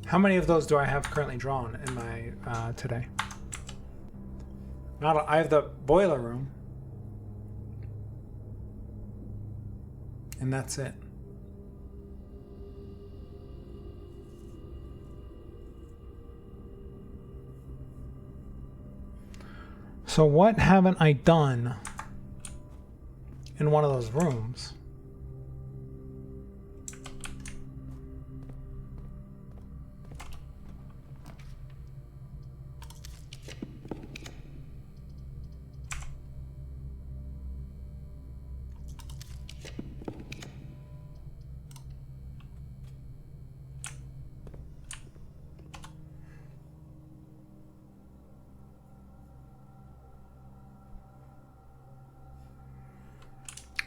How many of those do I have currently drawn in my today? I have the boiler room, and that's it. So what haven't I done in one of those rooms?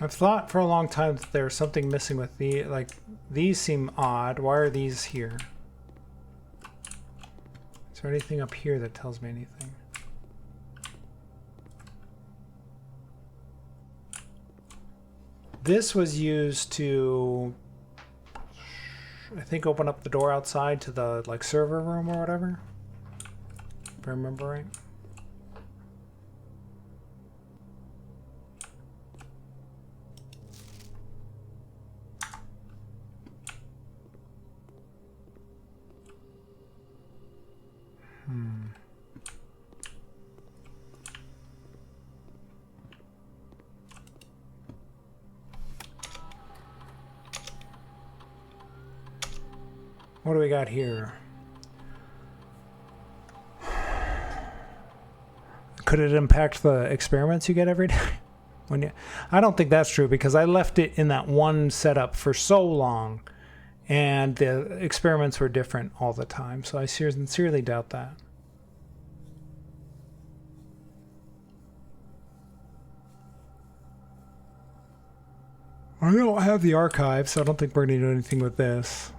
I've thought for a long time that there's something missing with these seem odd. Why are these here? Is there anything up here that tells me anything? This was used to, I think, open up the door outside to the server room or whatever, if I remember right. What do we got here? Could it impact the experiments you get every day? I don't think that's true because I left it in that one setup for so long and the experiments were different all the time. So I sincerely doubt that. I don't have the archive, so I don't think we're going to do anything with this.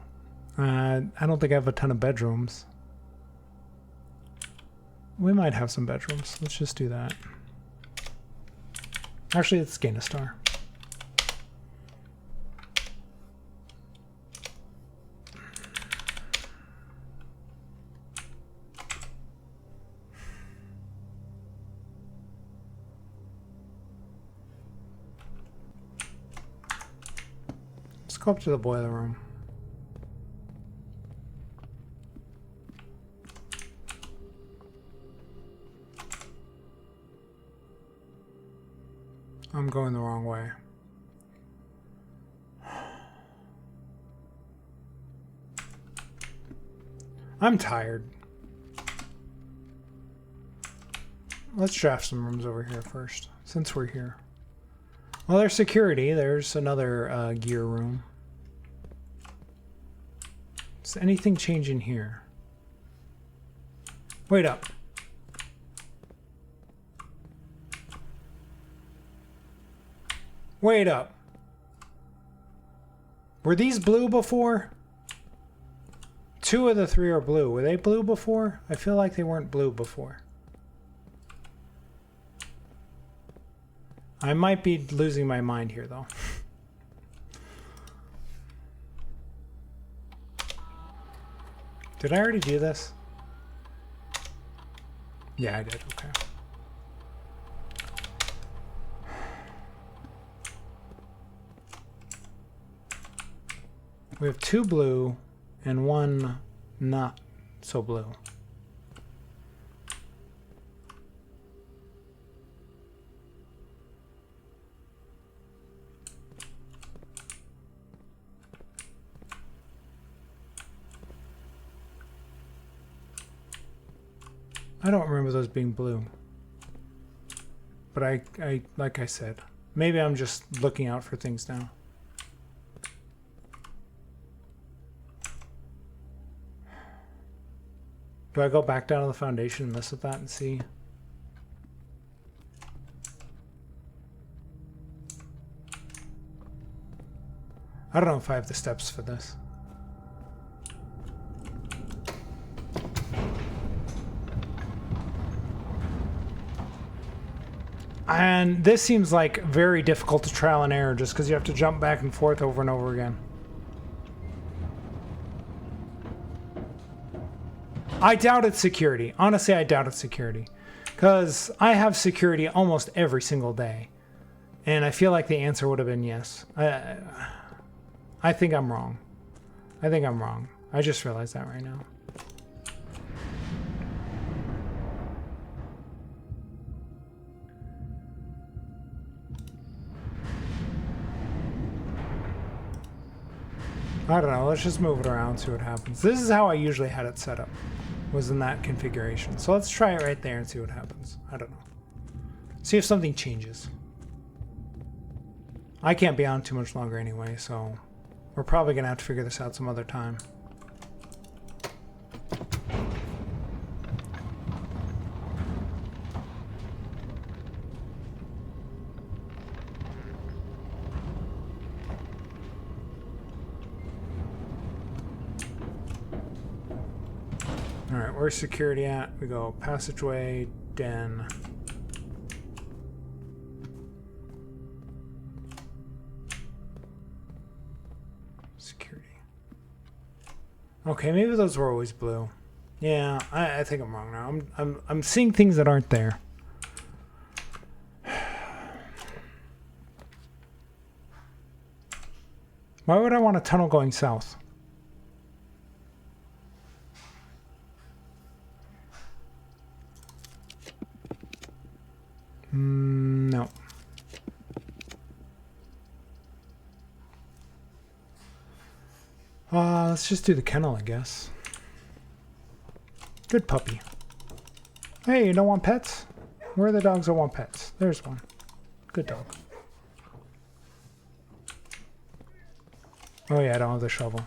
I don't think I have a ton of bedrooms. We might have some bedrooms. Let's just do that. Actually, let's gain a star. Let's go up to the boiler room. I'm going the wrong way. I'm tired. Let's draft some rooms over here first, since we're here. Well, there's security. There's another gear room. Does anything change in here? Wait up. Wait up. Were these blue before? 2 of the 3 are blue. Were they blue before? I feel like they weren't blue before. I might be losing my mind here, though. Did I already do this? Yeah, I did. Okay. We have 2 blue and 1 not so blue. I don't remember those being blue. But I like I said, maybe I'm just looking out for things now. Do I go back down to the foundation and mess with that and see? I don't know if I have the steps for this. And this seems like very difficult to trial and error just because you have to jump back and forth over and over again. I doubt it's security. Honestly, I doubt it's security. Because I have security almost every single day. And I feel like the answer would have been yes. I think I'm wrong. I think I'm wrong. I just realized that right now. I don't know, let's just move it around, see what happens. This is how I usually had it set up, was in that configuration. So let's try it right there and see what happens. I don't know. See if something changes. I can't be on too much longer anyway, so we're probably gonna have to figure this out some other time. Alright, where's security at? We go passageway, den. Security. Okay, maybe those were always blue. Yeah, I think I'm wrong now. I'm seeing things that aren't there. Why would I want a tunnel going south? No. Let's just do the kennel, I guess. Good puppy. Hey, you don't want pets? Where are the dogs that want pets? There's one. Good dog. Oh yeah, I don't have the shovel.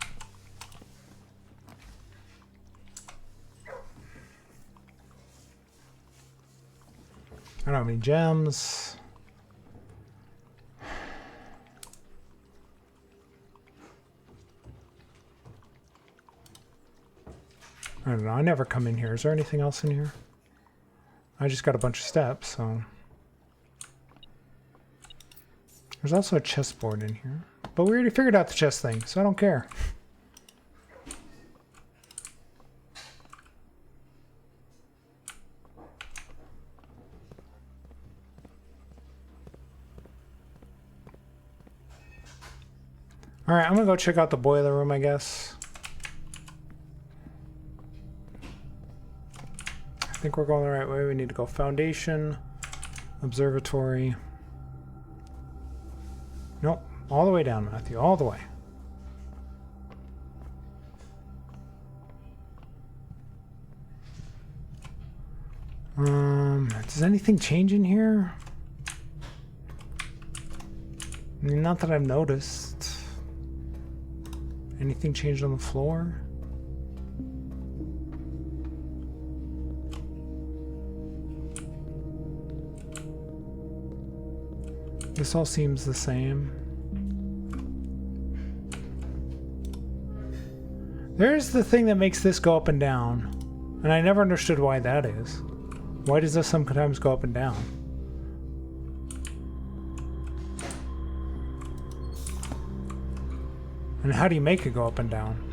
I don't have any gems. I don't know. I never come in here. Is there anything else in here? I just got a bunch of steps, so. There's also a chessboard in here. But we already figured out the chess thing, so I don't care. Alright, I'm gonna go check out the boiler room, I guess. I think we're going the right way. We need to go foundation, observatory. Nope. All the way down, Matthew. All the way. Does anything change in here? I mean, not that I've noticed. Anything changed on the floor? This all seems the same. There's the thing that makes this go up and down. And I never understood why that is. Why does this sometimes go up and down? And how do you make it go up and down?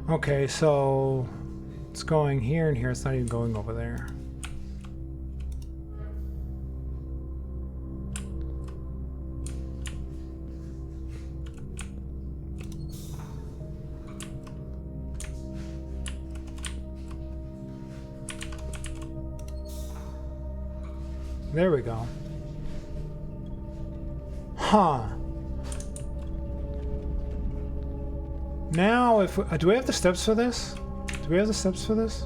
Okay, so it's going here and here. It's not even going over there. There we go. Huh. Now, if we, do we have the steps for this? Do we have the steps for this?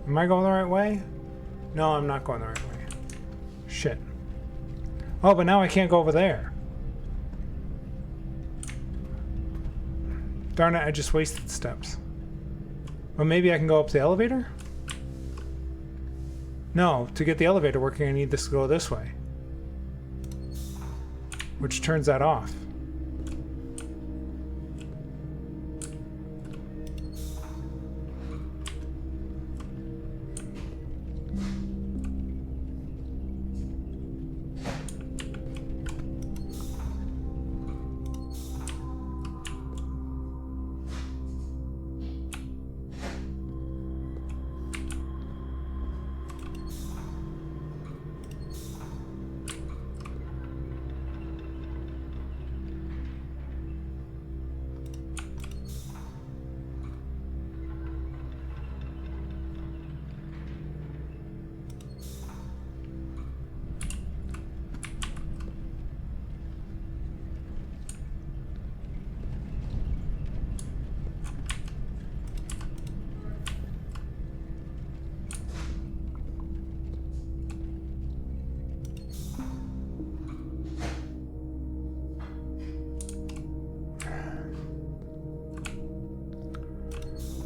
Am I going the right way? No, I'm not going the right way. Shit. Oh, but now I can't go over there. Darn it, I just wasted steps. Well, maybe I can go up the elevator? No, to get the elevator working, I need this to go this way. Which turns that off.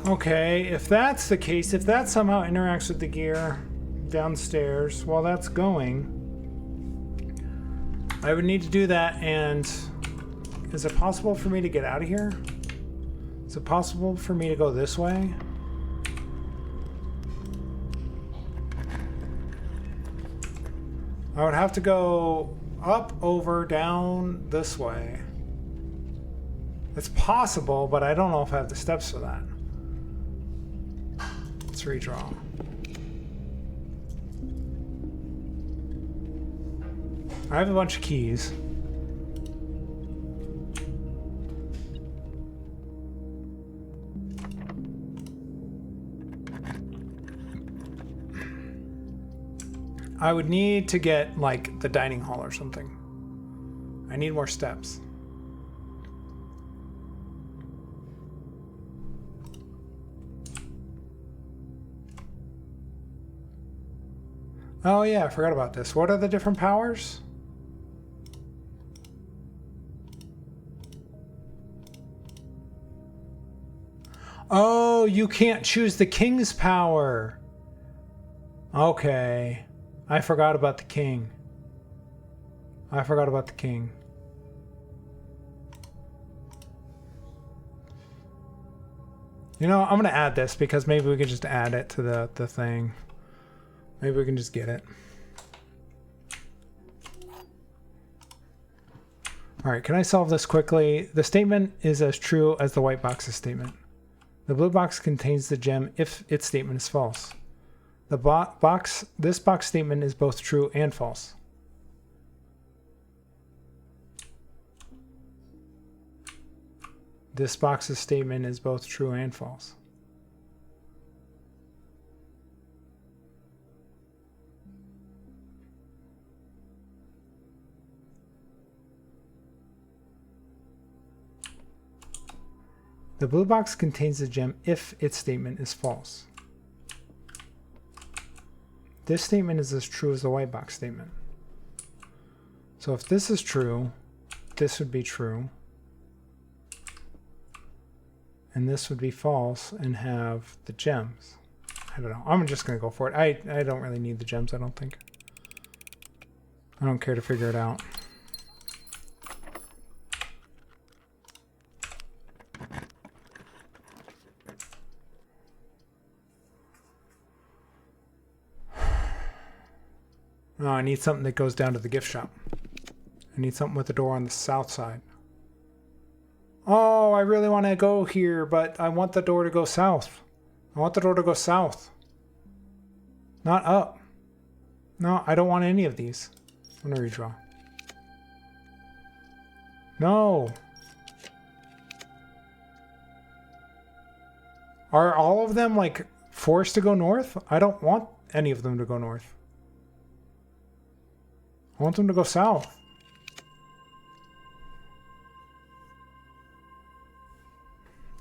Okay, if that's the case, if that somehow interacts with the gear downstairs while that's going, I would need to do that. And is it possible for me to get out of here? Is it possible for me to go this way? I would have to go up, over, down, this way. It's possible, but I don't know if I have the steps for that. Let's redraw. I have a bunch of keys. I would need to get like the dining hall or something. I need more steps. Oh yeah, I forgot about this. What are the different powers? Oh, you can't choose the king's power. Okay. I forgot about the king. I forgot about the king. You know, I'm gonna add this because maybe we can just add it to the thing. Maybe we can just get it. All right, can I solve this quickly? The statement is as true as the white box's statement. The blue box contains the gem if its statement is false. This box statement is both true and false. This box's statement is both true and false. The blue box contains the gem if its statement is false. This statement is as true as the white box statement. So if this is true, this would be true. And this would be false and have the gems. I don't know. I'm just going to go for it. I don't really need the gems, I don't think. I don't care to figure it out. Oh, I need something that goes down to the gift shop. I need something with a door on the south side. Oh, I really want to go here, but I want the door to go south. I want the door to go south. Not up. No, I don't want any of these. I'm going to redraw. No. Are all of them, like, forced to go north? I don't want any of them to go north. I want them to go south.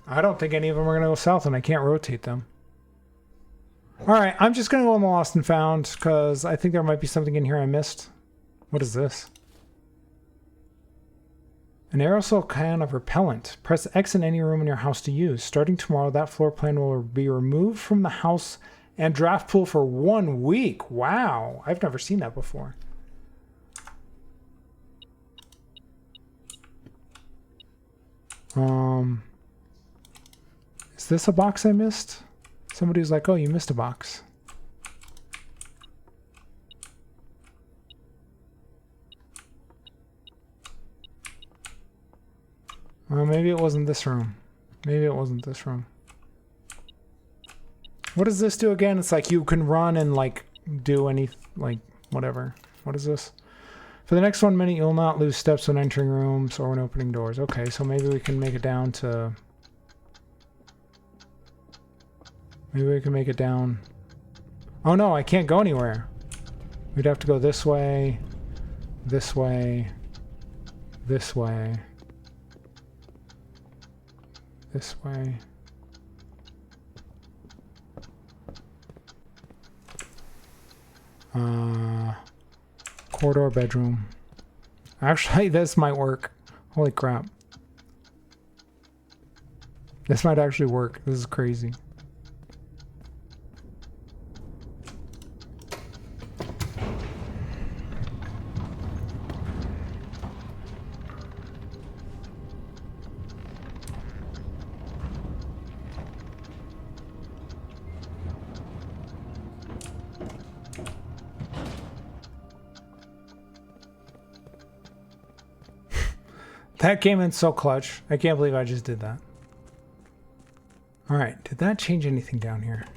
I don't think any of them are going to go south, and I can't rotate them. Alright, I'm just going to go on the Lost and Found, because I think there might be something in here I missed. What is this? An aerosol can of repellent. Press X in any room in your house to use. Starting tomorrow, that floor plan will be removed from the house and draft pool for 1 week. Wow, I've never seen that before. Is this a box I missed? Somebody's like, oh, you missed a box. Well, maybe it wasn't this room. Maybe it wasn't this room. What does this do again? It's like you can run and like do any, like, whatever. What is this? For the next 1 minute, you'll not lose steps when entering rooms or when opening doors. Okay, so maybe we can make it down to... Maybe we can make it down... Oh no, I can't go anywhere. We'd have to go this way, this way, this way, this way. Corridor bedroom. Actually, this might work. Holy crap. This might actually work. This is crazy. That came in so clutch. I can't believe I just did that. Alright, did that change anything down here?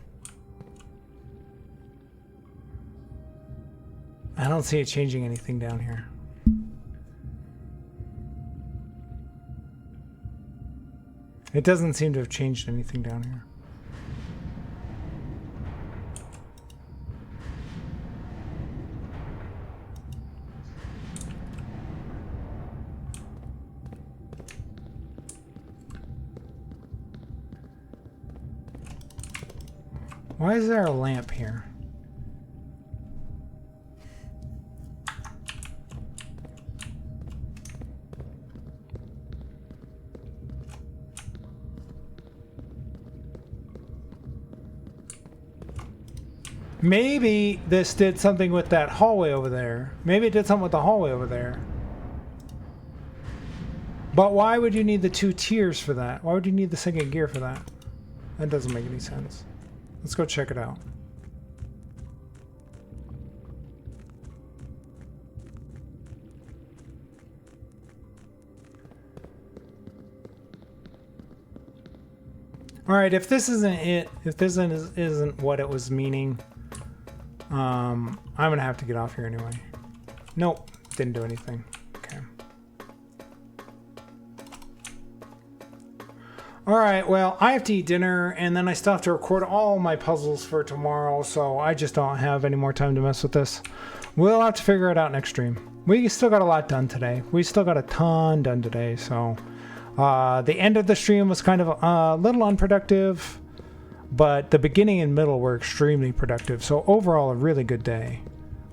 I don't see it changing anything down here. It doesn't seem to have changed anything down here. Why is there a lamp here? Maybe this did something with that hallway over there. Maybe it did something with the hallway over there. But why would you need the 2 tiers for that? Why would you need the second gear for that? That doesn't make any sense. Let's go check it out. All right, if this isn't it, if this isn't what it was meaning, I'm gonna have to get off here anyway. Nope, didn't do anything. Okay. All right, well, I have to eat dinner, and then I still have to record all my puzzles for tomorrow, so I just don't have any more time to mess with this. We'll have to figure it out next stream. We still got a lot done today. We still got a ton done today, so... the end of the stream was kind of a little unproductive, but the beginning and middle were extremely productive. So overall, a really good day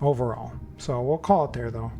overall. So we'll call it there, though.